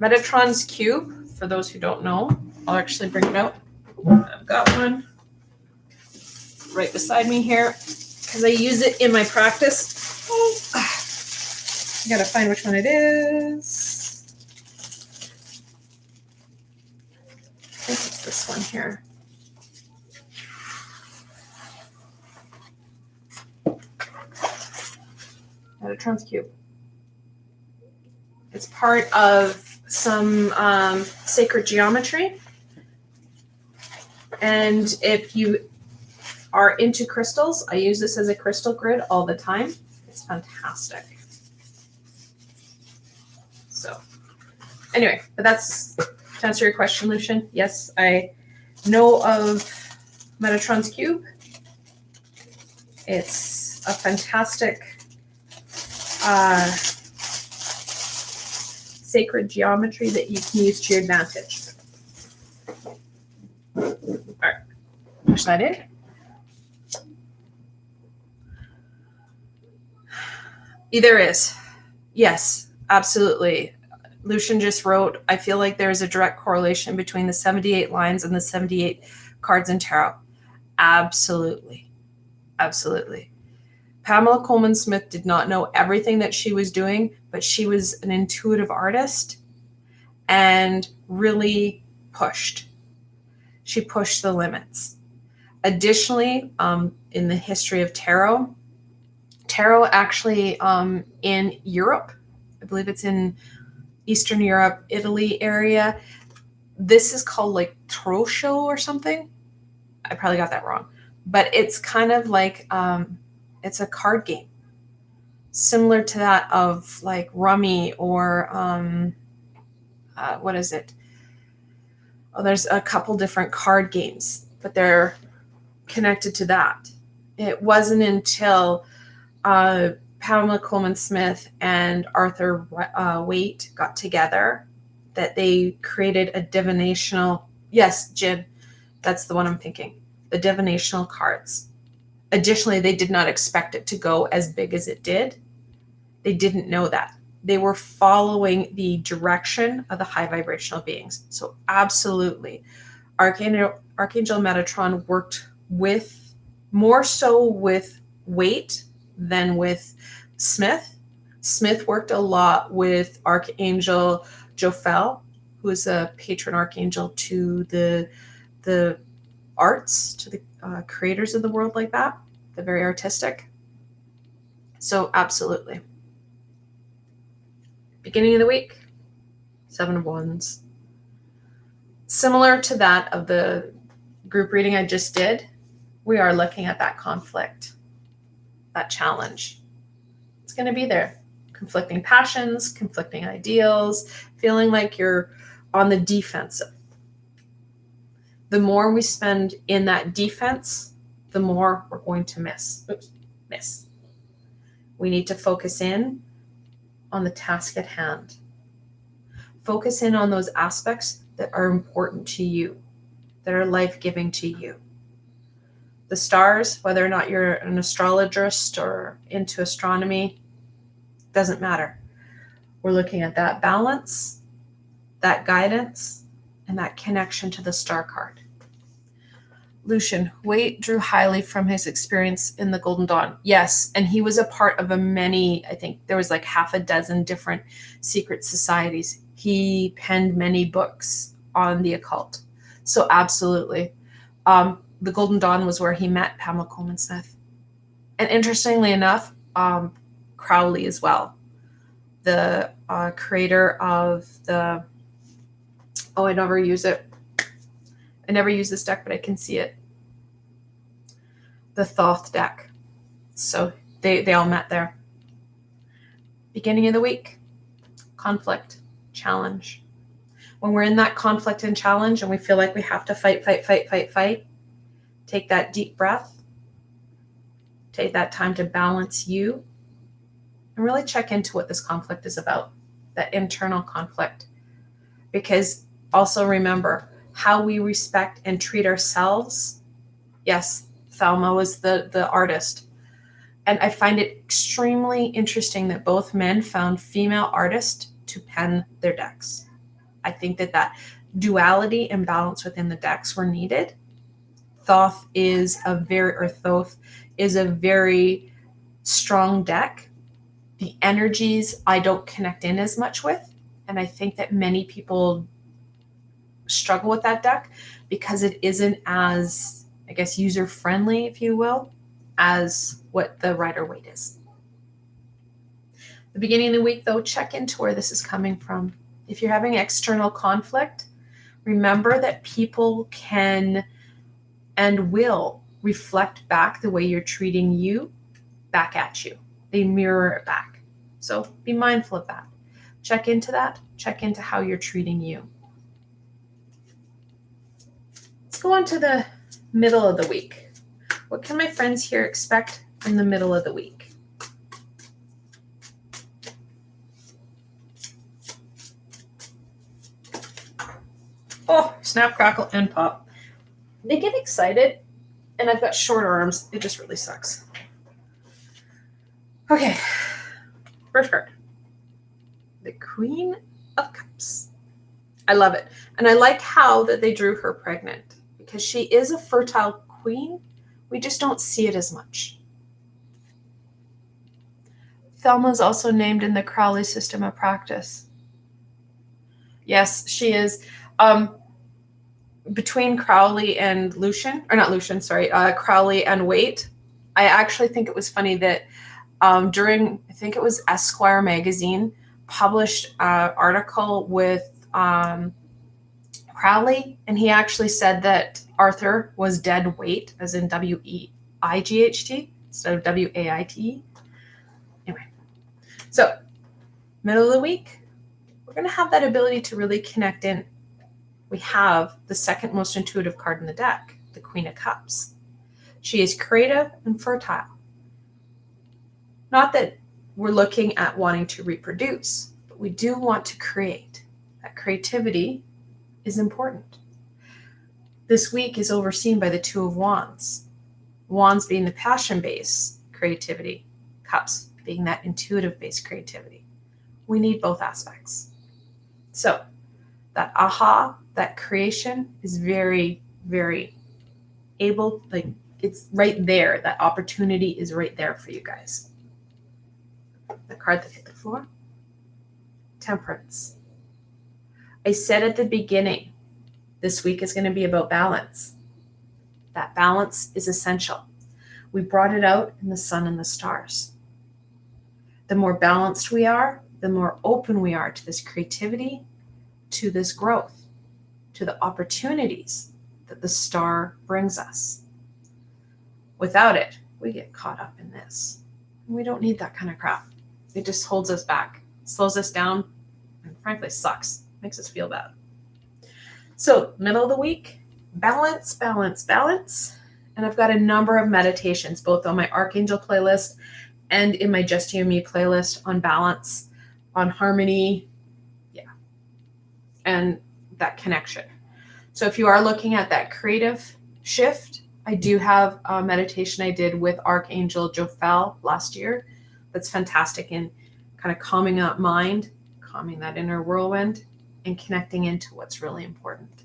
Metatron's cube, for those who don't know, I'll actually bring it out. I've got one right beside me here because I use it in my practice. I gotta find which one it is. I think it's this one here. Metatron's cube. It's part of some sacred geometry. And if you are into crystals, I use this as a crystal grid all the time. It's fantastic. So anyway, but that's to answer your question, Lucian. Yes, I know of Metatron's cube. It's a fantastic sacred geometry that you can use to your advantage. All right, push that in. Either is. Yes, absolutely. Lucian just wrote, I feel like there is a direct correlation between the 78 lines and the 78 cards in tarot. Absolutely. Absolutely. Pamela Coleman Smith did not know everything that she was doing, but she was an intuitive artist and really pushed. She pushed the limits. Additionally, in the history of tarot actually in Europe, I believe it's in Eastern Europe, Italy area, this is called like Trosho or something. I probably got that wrong, but it's kind of like it's a card game similar to that of like Rummy or what is it? Oh, there's a couple different card games, but they're connected to that. It wasn't until Pamela Coleman Smith and Arthur Waite got together that they created a divinational, yes, Jib, that's the one I'm thinking, the divinational cards. Additionally, they did not expect it to go as big as it did. They didn't know that. They were following the direction of the high vibrational beings. So absolutely, Archangel Metatron worked with, more so with Waite than with Smith. Smith worked a lot with Archangel Jophiel, who is a patron archangel to the arts, to the creators of the world like that. They're very artistic. So absolutely. Beginning of the week, 7 of Wands. Similar to that of the group reading I just did, we are looking at that conflict, that challenge. It's going to be there. Conflicting passions, conflicting ideals, feeling like you're on the defensive. The more we spend in that defense, the more we're going to miss. We need to focus in on the task at hand. Focus in on those aspects that are important to you, that are life-giving to you. The stars, whether or not you're an astrologist or into astronomy, doesn't matter. We're looking at that balance, that guidance, and that connection to the star card. Lucian, Waite drew highly from his experience in the Golden Dawn. Yes, and he was a part of I think there was like half a dozen different secret societies. He penned many books on the occult. So absolutely. The Golden Dawn was where he met Pamela Coleman Smith. And interestingly enough, Crowley as well, the creator of the, I never use it. I never use this deck, but I can see it. The Thoth deck. So they all met there. Beginning of the week, conflict, challenge. When we're in that conflict and challenge and we feel like we have to fight, take that deep breath. Take that time to balance you and really check into what this conflict is about, that internal conflict. Because also remember how we respect and treat ourselves. Yes, Thelma was the artist. And I find it extremely interesting that both men found female artists to pen their decks. I think that duality and balance within the decks were needed. Thoth is a very strong deck. The energies I don't connect in as much with. And I think that many people struggle with that deck because it isn't as, I guess, user-friendly, if you will, as what the Rider-Waite is. The beginning of the week, though, check into where this is coming from. If you're having external conflict, remember that people can and will reflect back the way you're treating you back at you. They mirror it back. So be mindful of that. Check into that. Check into how you're treating you. Let's go on to the middle of the week. What can my friends here expect in the middle of the week? Oh, snap, crackle, and pop. They get excited, and I've got short arms. It just really sucks. Okay, first card. The Queen of Cups. I love it. And I like how that they drew her pregnant because she is a fertile queen. We just don't see it as much. Thelma is also named in the Crowley system of practice. Yes, she is. Between Crowley and Crowley and Waite, I actually think it was funny that during, I think it was Esquire magazine, published an article with Crowley, and he actually said that Arthur was dead weight, as in W-E-I-G-H-T instead of W-A-I-T. Anyway, so middle of the week, we're going to have that ability to really connect in. We have the second most intuitive card in the deck, the Queen of Cups. She is creative and fertile. Not that we're looking at wanting to reproduce, but we do want to create. That creativity is important. This week is overseen by the Two of Wands. Wands being the passion-based creativity, Cups being that intuitive-based creativity. We need both aspects. So that aha, that creation is very, very able, like it's right there. That opportunity is right there for you guys. The card that hit the floor, Temperance. I said at the beginning, this week is going to be about balance. That balance is essential. We brought it out in the sun and the stars. The more balanced we are, the more open we are to this creativity, to this growth, to the opportunities that the star brings us. Without it, we get caught up in this. We don't need that kind of crap. It just holds us back, slows us down, and frankly sucks. Makes us feel bad. So middle of the week, balance, balance, balance. And I've got a number of meditations, both on my Archangel playlist and in my Just You and Me playlist on balance, on harmony, and that connection. So if you are looking at that creative shift, I do have a meditation I did with Archangel Jophiel last year. That's fantastic in kind of calming that mind, calming that inner whirlwind, and connecting into what's really important.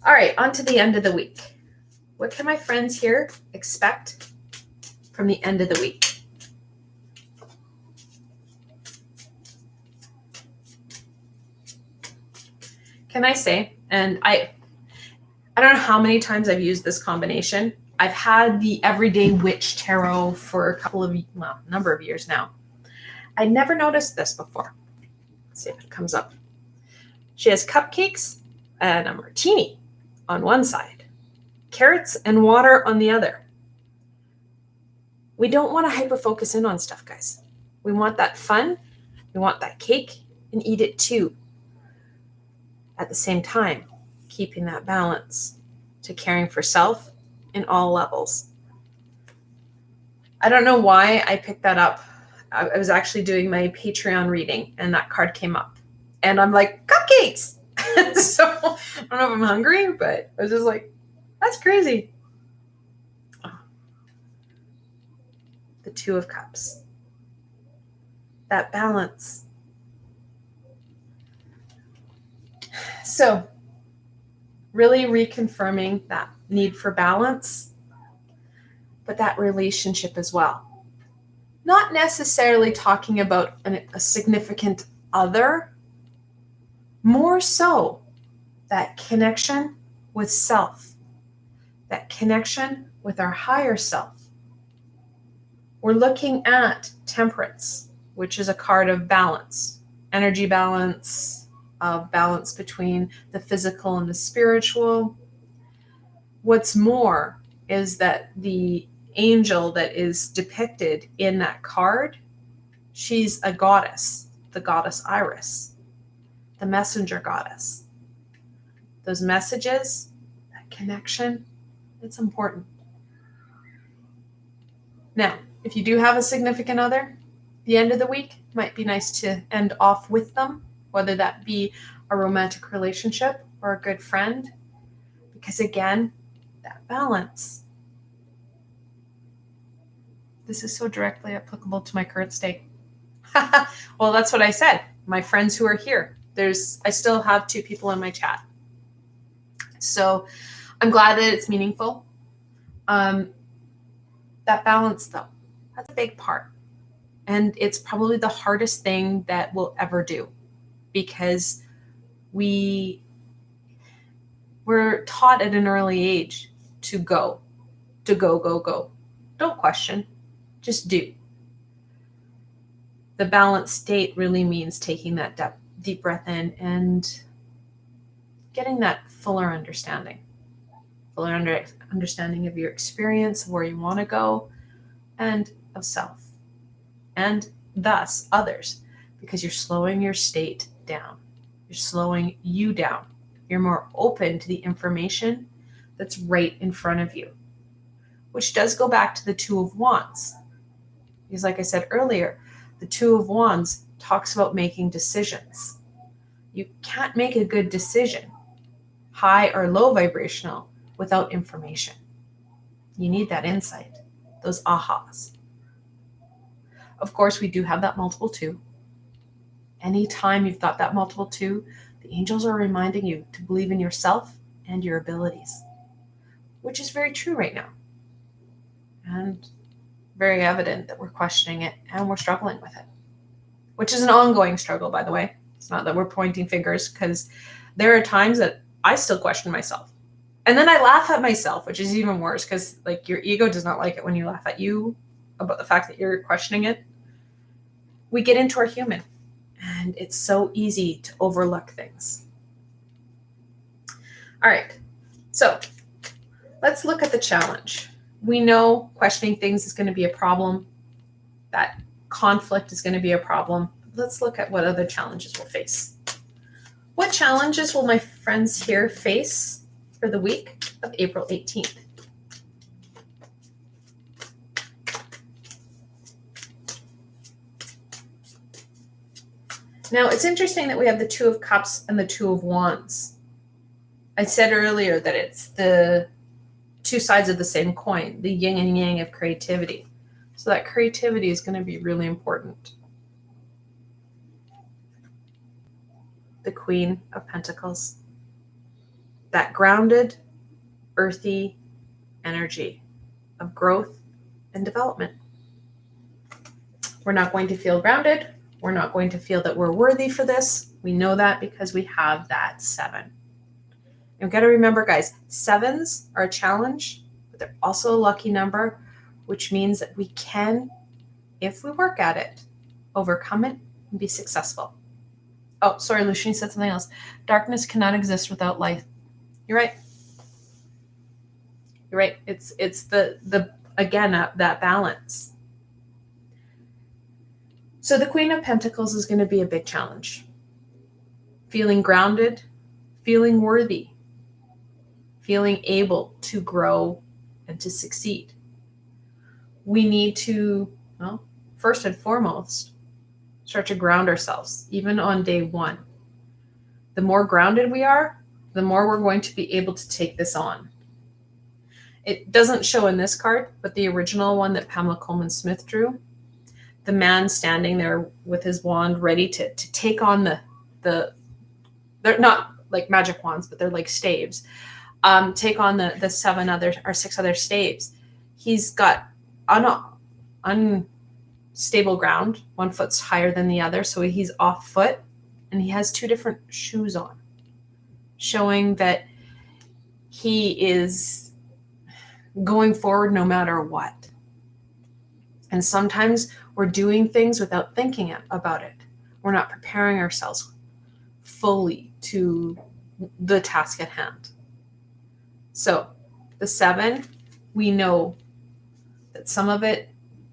All right, on to the end of the week. What can my friends here expect from the end of the week? can I say, and I don't know how many times I've used this combination. I've had the Everyday Witch Tarot for a number of years now. I never noticed this before. Let's see if it comes up. She has cupcakes and a martini on one side, carrots and water on the other. We don't want to hyper focus in on stuff, guys. We want that fun. We want that cake and eat it too. At the same time, keeping that balance to caring for self in all levels. I don't know why I picked that up. I was actually doing my Patreon reading and that card came up. And I'm like, cupcakes! So I don't know if I'm hungry, but I was just like, that's crazy. Oh. The Two of Cups. That balance. So really reconfirming that need for balance, but that relationship as well. Not necessarily talking about a significant other, more so that connection with self, that connection with our higher self. We're looking at Temperance, which is a card of balance, energy balance, of balance between the physical and the spiritual. What's more is that the angel that is depicted in that card, she's a goddess, the goddess Iris, the messenger goddess. Those messages, that connection, it's important. Now, if you do have a significant other, the end of the week might be nice to end off with them, whether that be a romantic relationship or a good friend, because again, that balance. This is so directly applicable to my current state. Well, that's what I said. My friends who are here, I still have 2 people in my chat. So I'm glad that it's meaningful. That balance though, that's a big part. And it's probably the hardest thing that we'll ever do, because we're taught at an early age to go. Don't question, just do. The balanced state really means taking that deep breath in and getting that fuller understanding of your experience, of where you want to go, and of self, and thus others, because you're slowing your state down. You're slowing you down. You're more open to the information that's right in front of you, which does go back to the Two of Wands. Because like I said earlier, the Two of Wands talks about making decisions. You can't make a good decision, high or low vibrational, without information. You need that insight, those ahas. Of course, we do have that multiple 2. Anytime you've got that multiple 2, the angels are reminding you to believe in yourself and your abilities, which is very true right now. And very evident that we're questioning it and we're struggling with it, which is an ongoing struggle, by the way. It's not that we're pointing fingers, because there are times that I still question myself. And then I laugh at myself, which is even worse, because like your ego does not like it when you laugh at you about the fact that you're questioning it. We get into our human, and it's so easy to overlook things. All right, so let's look at the challenge. We know questioning things is going to be a problem. That conflict is going to be a problem. Let's look at what other challenges we'll face. What challenges will my friends here face for the week of April 18th? Now, it's interesting that we have the Two of Cups and the Two of Wands. I said earlier that it's the 2 sides of the same coin, the yin and yang of creativity. So that creativity is going to be really important. The Queen of Pentacles. That grounded, earthy energy of growth and development. We're not going to feel grounded. We're not going to feel that we're worthy for this. We know that because we have that 7. You've got to remember, guys, 7s are a challenge, but they're also a lucky number, which means that we can, if we work at it, overcome it and be successful. Oh, sorry, Lucian said something else. Darkness cannot exist without light. You're right. You're right. It's the again, that balance. So the Queen of Pentacles is going to be a big challenge. Feeling grounded, feeling worthy, feeling able to grow and to succeed. We need to, well, first and foremost, start to ground ourselves, even on day 1. The more grounded we are, the more we're going to be able to take this on. It doesn't show in this card, but the original one that Pamela Coleman Smith drew, the man standing there with his wand ready to take on the they're not like magic wands, but they're like staves. Take on the 7 other or 6 other staves. He's got unstable ground. One foot's higher than the other, so he's off foot, and he has 2 different shoes on, showing that he is going forward no matter what. And sometimes we're doing things without thinking about it. We're not preparing ourselves fully to the task at hand. So the 7, we know that some of it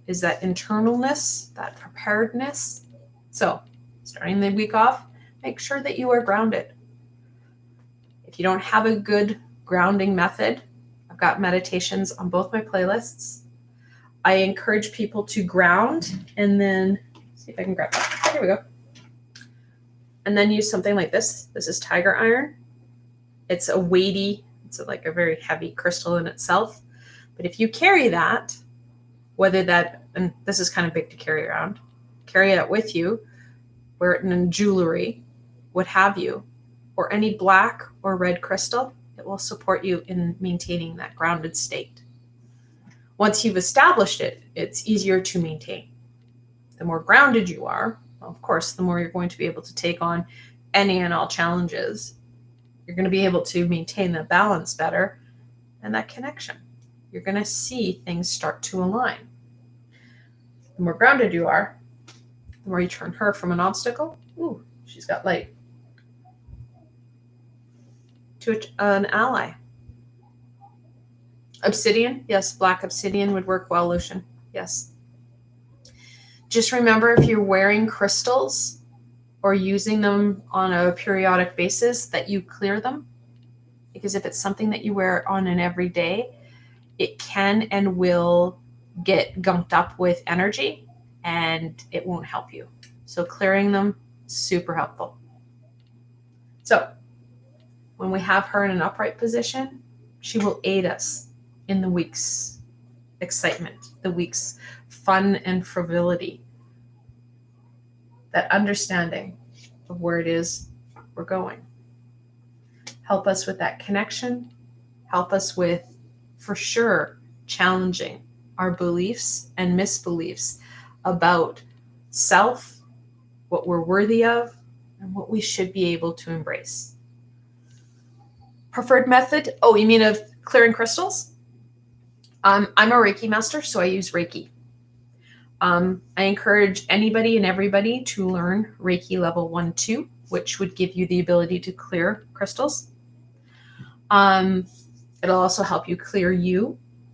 is that internalness, that preparedness. So starting the week off, make sure that you are grounded. If you don't have a good grounding method, I've got meditations on both my playlists. I encourage people to ground and then see if I can grab that. Here we go. And then use something like this. This is tiger iron. It's a weighty, it's like a very heavy crystal in itself. But if you carry that, whether that, and this is kind of big to carry around, carry it with you, wear it in jewelry, what have you, or any black or red crystal, it will support you in maintaining that grounded state. Once you've established it, it's easier to maintain. The more grounded you are, well, of course, the more you're going to be able to take on any and all challenges. You're going to be able to maintain the balance better and that connection. You're going to see things start to align. The more grounded you are, the more you turn her from an obstacle. Ooh, she's got light. To an ally. Obsidian, yes, black obsidian would work well, Lucian. Yes. Just remember, if you're wearing crystals or using them on a periodic basis, that you clear them. Because if it's something that you wear on an everyday, it can and will get gunked up with energy and it won't help you. So clearing them, super helpful. So when we have her in an upright position, she will aid us in the week's excitement, the week's fun and frivolity, that understanding of where it is we're going. Help us with that connection. Help us with, for sure, challenging our beliefs and misbeliefs about self, what we're worthy of, and what we should be able to embrace. Preferred method? Oh, you mean of clearing crystals? I'm a Reiki master, so I use Reiki. I encourage anybody and everybody to learn Reiki level 1-2, which would give you the ability to clear crystals. It'll also help you clear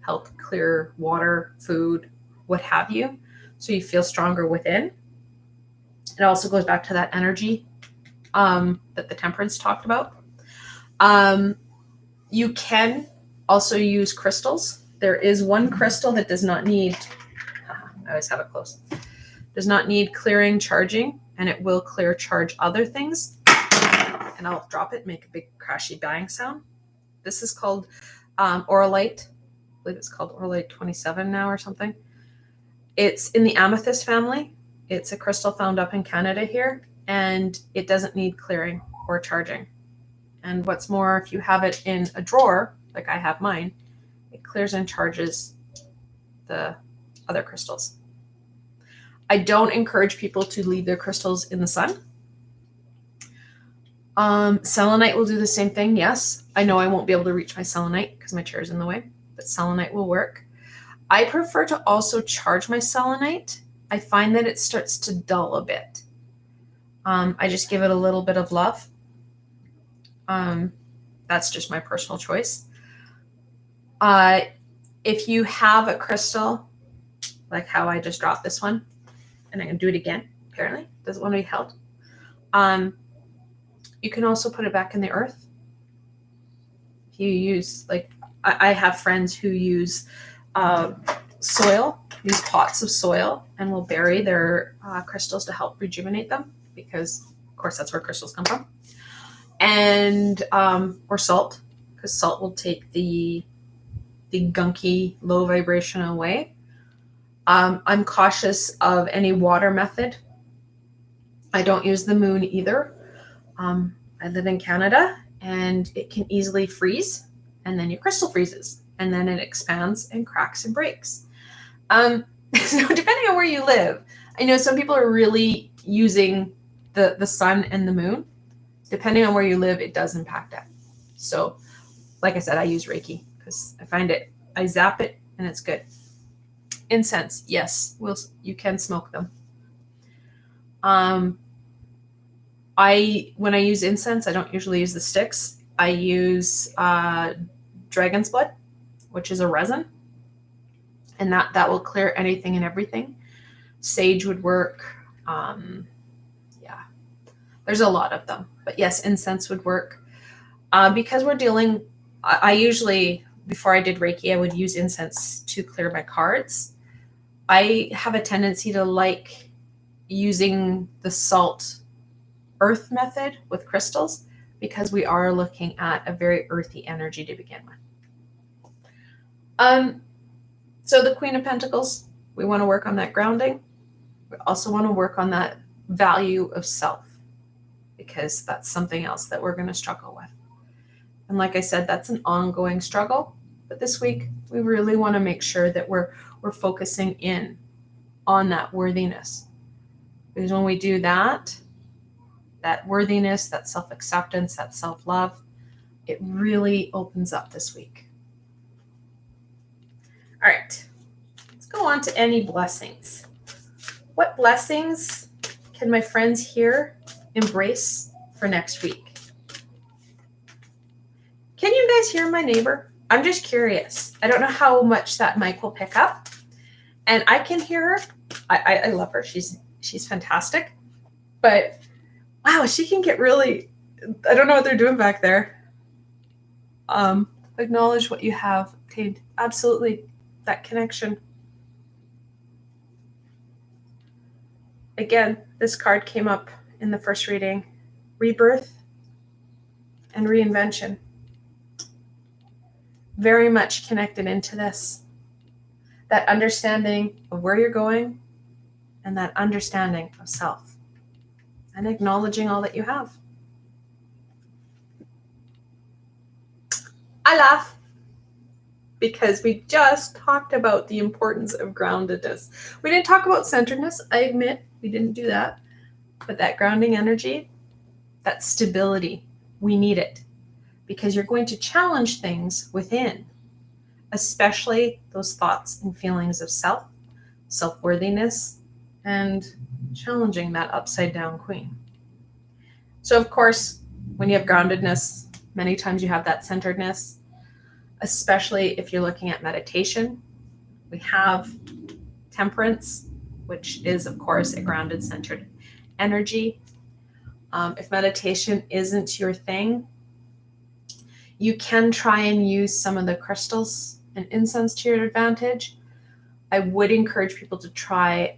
help clear water, food, what have you, so you feel stronger within. It also goes back to that energy that the Temperance talked about. You can also use crystals. There is one crystal that does not need, I always have it close, does not need clearing, charging, and it will clear, charge other things. And I'll drop it, make a big crashy bang sound. This is called Aurolite. I believe it's called Aurolite 27 now or something. It's in the amethyst family. It's a crystal found up in Canada here, and it doesn't need clearing or charging. And what's more, if you have it in a drawer, like I have mine, it clears and charges the other crystals. I don't encourage people to leave their crystals in the sun. Selenite will do the same thing. Yes, I know I won't be able to reach my selenite because my chair is in the way, but selenite will work. I prefer to also charge my selenite. I find that it starts to dull a bit. I just give it a little bit of love. That's just my personal choice. If you have a crystal, like how I just dropped this one, and I'm going to do it again, apparently, doesn't want to be held. You can also put it back in the earth. If you use, like, I have friends who use soil, use pots of soil, and will bury their crystals to help rejuvenate them, because, of course, that's where crystals come from. And, or salt, because salt will take the gunky, low vibration away. I'm cautious of any water method. I don't use the moon either. I live in Canada, and it can easily freeze, and then your crystal freezes, and then it expands and cracks and breaks. So depending on where you live, I know some people are really using the sun and the moon. Depending on where you live, it does impact that. So, like I said, I use Reiki because I find it, I zap it, and it's good. Incense, yes, you can smoke them. When I use incense, I don't usually use the sticks. I use dragon's blood, which is a resin, and that will clear anything and everything. Sage would work. Yeah, there's a lot of them, but yes, incense would work. Because we're dealing, I usually, before I did Reiki, I would use incense to clear my cards. I have a tendency to like using the salt earth method with crystals because we are looking at a very earthy energy to begin with. So the Queen of Pentacles, we want to work on that grounding. We also want to work on that value of self, because that's something else that we're going to struggle with. And like I said, that's an ongoing struggle. But this week, we really want to make sure that we're focusing in on that worthiness. Because when we do that worthiness, that self-acceptance, that self-love, it really opens up this week. All right, let's go on to any blessings. What blessings can my friends here embrace for next week? Can you guys hear my neighbor? I'm just curious. I don't know how much that mic will pick up. And I can hear her. I love her. She's fantastic. But wow, she can get really, I don't know what they're doing back there. Acknowledge what you have obtained. Absolutely. That connection. Again, this card came up in the first reading. Rebirth and reinvention. Very much connected into this. That understanding of where you're going and that understanding of self. And acknowledging all that you have. I laugh because we just talked about the importance of groundedness. We didn't talk about centeredness. I admit we didn't do that. But that grounding energy, that stability, we need it. Because you're going to challenge things within, especially those thoughts and feelings of self, self-worthiness, and challenging that upside down queen. So of course, when you have groundedness, many times you have that centeredness, especially if you're looking at meditation. We have temperance, which is of course a grounded, centered energy. If meditation isn't your thing, you can try and use some of the crystals and incense to your advantage. I would encourage people to try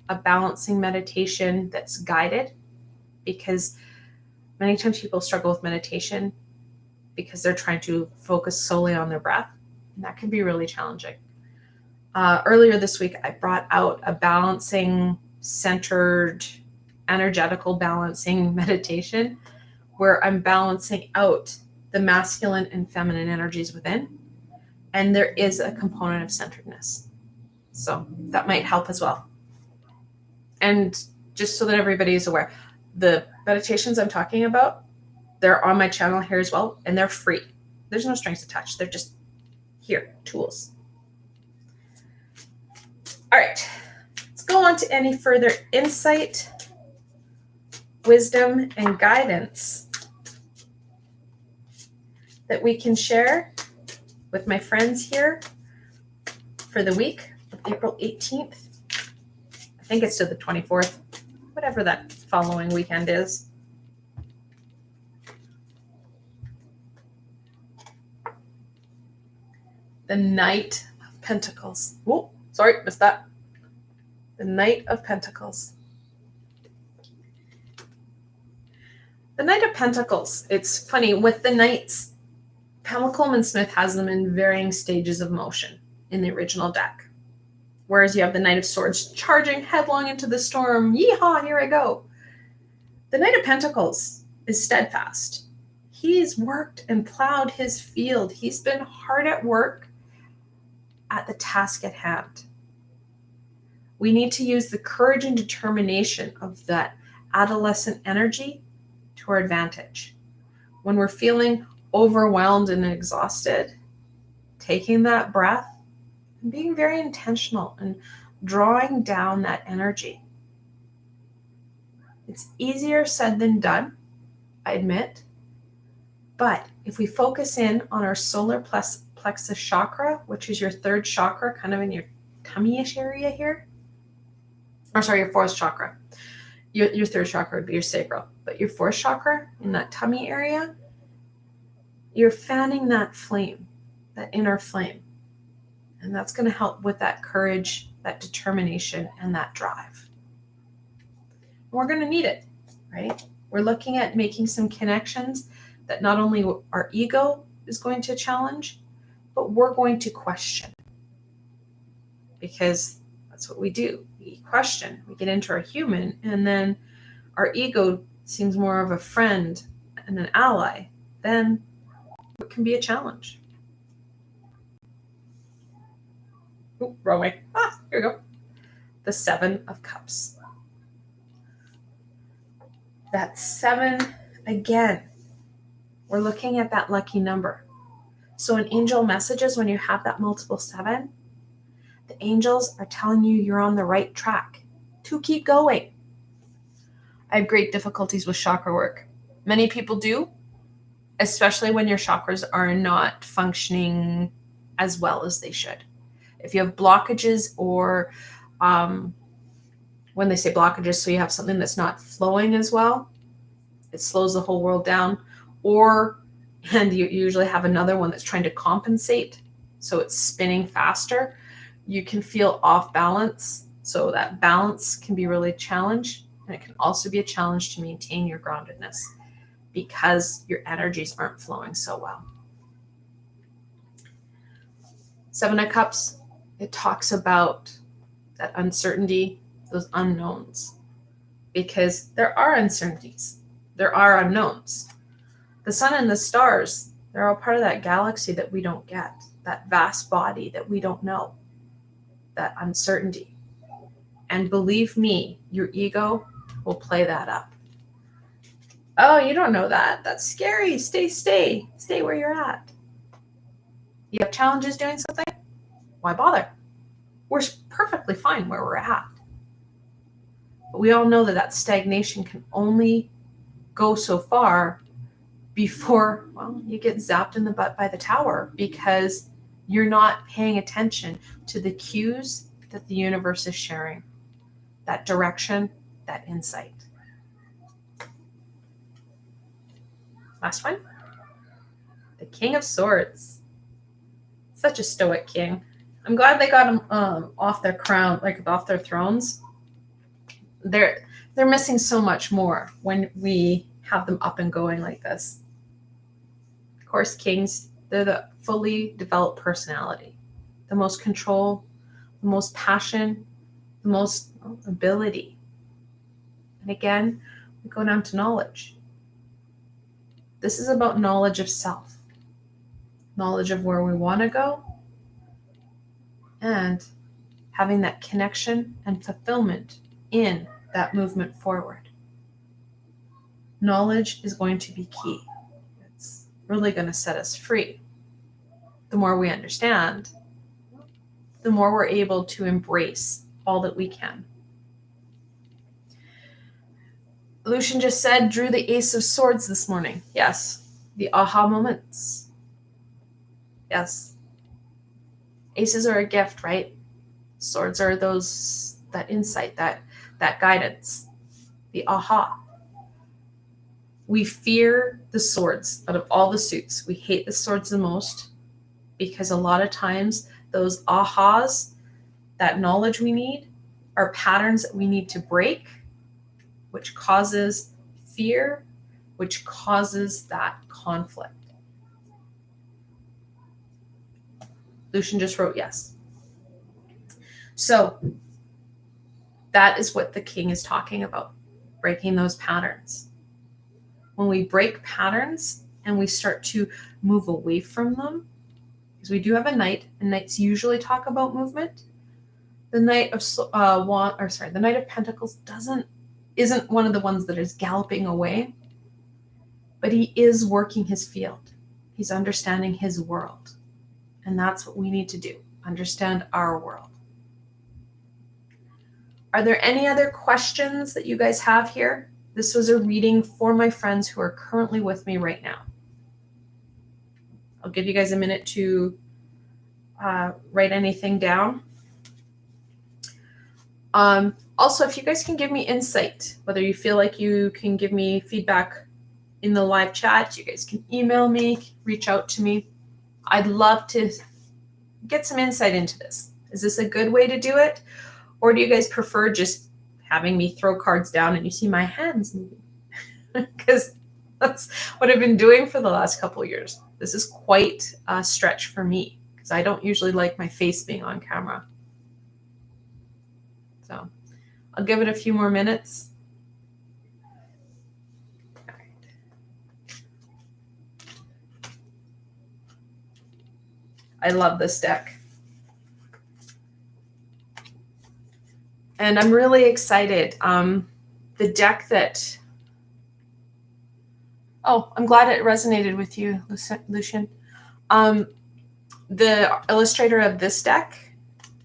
a balancing meditation that's guided, because many times people struggle with meditation because they're trying to focus solely on their breath, and that can be really challenging. Earlier this week, I brought out a balancing, centered, energetical balancing meditation where I'm balancing out the masculine and feminine energies within, and there is a component of centeredness. So that might help as well. And just so that everybody is aware, the meditations I'm talking about, They're on my channel here as well, and they're free. There's no strings attached. They're just here, tools. All right, let's go on to any further insight, wisdom, and guidance that we can share with my friends here for the week of April 18th. I think it's to the 24th, whatever that following weekend is. The Knight of Pentacles. Oh, sorry, missed that. The Knight of Pentacles. The Knight of Pentacles. It's funny, with the Knights, Pamela Coleman Smith has them in varying stages of motion in the original deck. Whereas you have the Knight of Swords charging headlong into the storm. Yeehaw, here I go. The Knight of Pentacles is steadfast. He's worked and plowed his field. He's been hard at work at the task at hand. We need to use the courage and determination of that adolescent energy to our advantage. When we're feeling overwhelmed and exhausted, taking that breath and being very intentional and drawing down that energy. It's easier said than done, I admit. But if we focus in on our solar plexus chakra, which is your third chakra, kind of in your tummy-ish area here, or sorry, your fourth chakra. Your third chakra would be your sacral, but your fourth chakra in that tummy area, you're fanning that flame, that inner flame. And that's going to help with that courage, that determination, and that drive. We're going to need it, right? We're looking at making some connections that not only our ego is going to challenge, but we're going to question. Because that's what we do. We question. We get into our human, and then our ego seems more of a friend and an ally. Then it can be a challenge. Ooh, wrong way. Here we go. The Seven of Cups. That 7, again, we're looking at that lucky number. So in angel messages, when you have that multiple 7, the angels are telling you you're on the right track to keep going. I have great difficulties with chakra work. Many people do, especially when your chakras are not functioning as well as they should. If you have blockages, or when they say blockages, so you have something that's not flowing as well, it slows the whole world down. And you usually have another one that's trying to compensate, so it's spinning faster. You can feel off balance, so that balance can be really challenged, and it can also be a challenge to maintain your groundedness because your energies aren't flowing so well. 7 of Cups, it talks about that uncertainty, those unknowns, because there are uncertainties, there are unknowns. The sun and the stars, they're all part of that galaxy that we don't get, that vast body that we don't know, that uncertainty. And believe me, your ego will play that up. Oh, you don't know that. That's scary. Stay where you're at. You have challenges doing something? Why bother? We're perfectly fine where we're at. But we all know that stagnation can only go so far before, well, you get zapped in the butt by the tower because you're not paying attention to the cues that the universe is sharing, that direction, that insight. Last one, the King of Swords. Such a stoic king. I'm glad they got him off their crown, like off their thrones. They're missing so much more when we have them up and going like this. Of course, kings, they're the fully developed personality, the most control, the most passion, the most ability. And again, we go down to knowledge. This is about knowledge of self, knowledge of where we want to go, and having that connection and fulfillment in that movement forward. Knowledge is going to be key. really going to set us free. The more we understand, the more we're able to embrace all that we can. Lucian just said, drew the Ace of Swords this morning. Yes. The aha moments. Yes. Aces are a gift, right? Swords are that insight, that guidance, the aha. We fear the swords out of all the suits. We hate the swords the most because a lot of times those ahas, that knowledge we need, are patterns that we need to break, which causes fear, which causes that conflict. Lucian just wrote yes. So that is what the king is talking about, breaking those patterns. When we break patterns and we start to move away from them, because we do have a knight, and knights usually talk about movement. The Knight of the Knight of Pentacles isn't one of the ones that is galloping away, but he is working his field. He's understanding his world. And that's what we need to do, understand our world. Are there any other questions that you guys have here? This was a reading for my friends who are currently with me right now. I'll give you guys a minute to write anything down. Also, if you guys can give me insight, whether you feel like you can give me feedback in the live chat, you guys can email me, reach out to me. I'd love to get some insight into this. Is this a good way to do it? Or do you guys prefer just having me throw cards down and you see my hands moving? Because that's what I've been doing for the last couple of years. This is quite a stretch for me because I don't usually like my face being on camera. So I'll give it a few more minutes. All right. I love this deck. And I'm really excited. The deck that... Oh, I'm glad it resonated with you, Lucian. The illustrator of this deck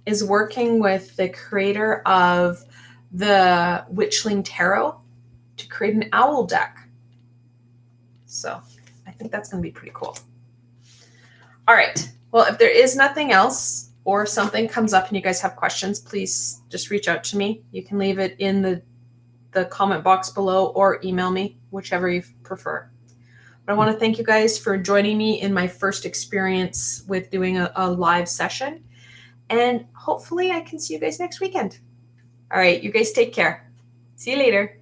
is working with the creator of the Witchling Tarot to create an owl deck. So I think that's going to be pretty cool. All right. Well, if there is nothing else or if something comes up and you guys have questions, please just reach out to me. You can leave it in the comment box below or email me, whichever you prefer. But I want to thank you guys for joining me in my first experience with doing a live session. And hopefully I can see you guys next weekend. All right, you guys take care. See you later.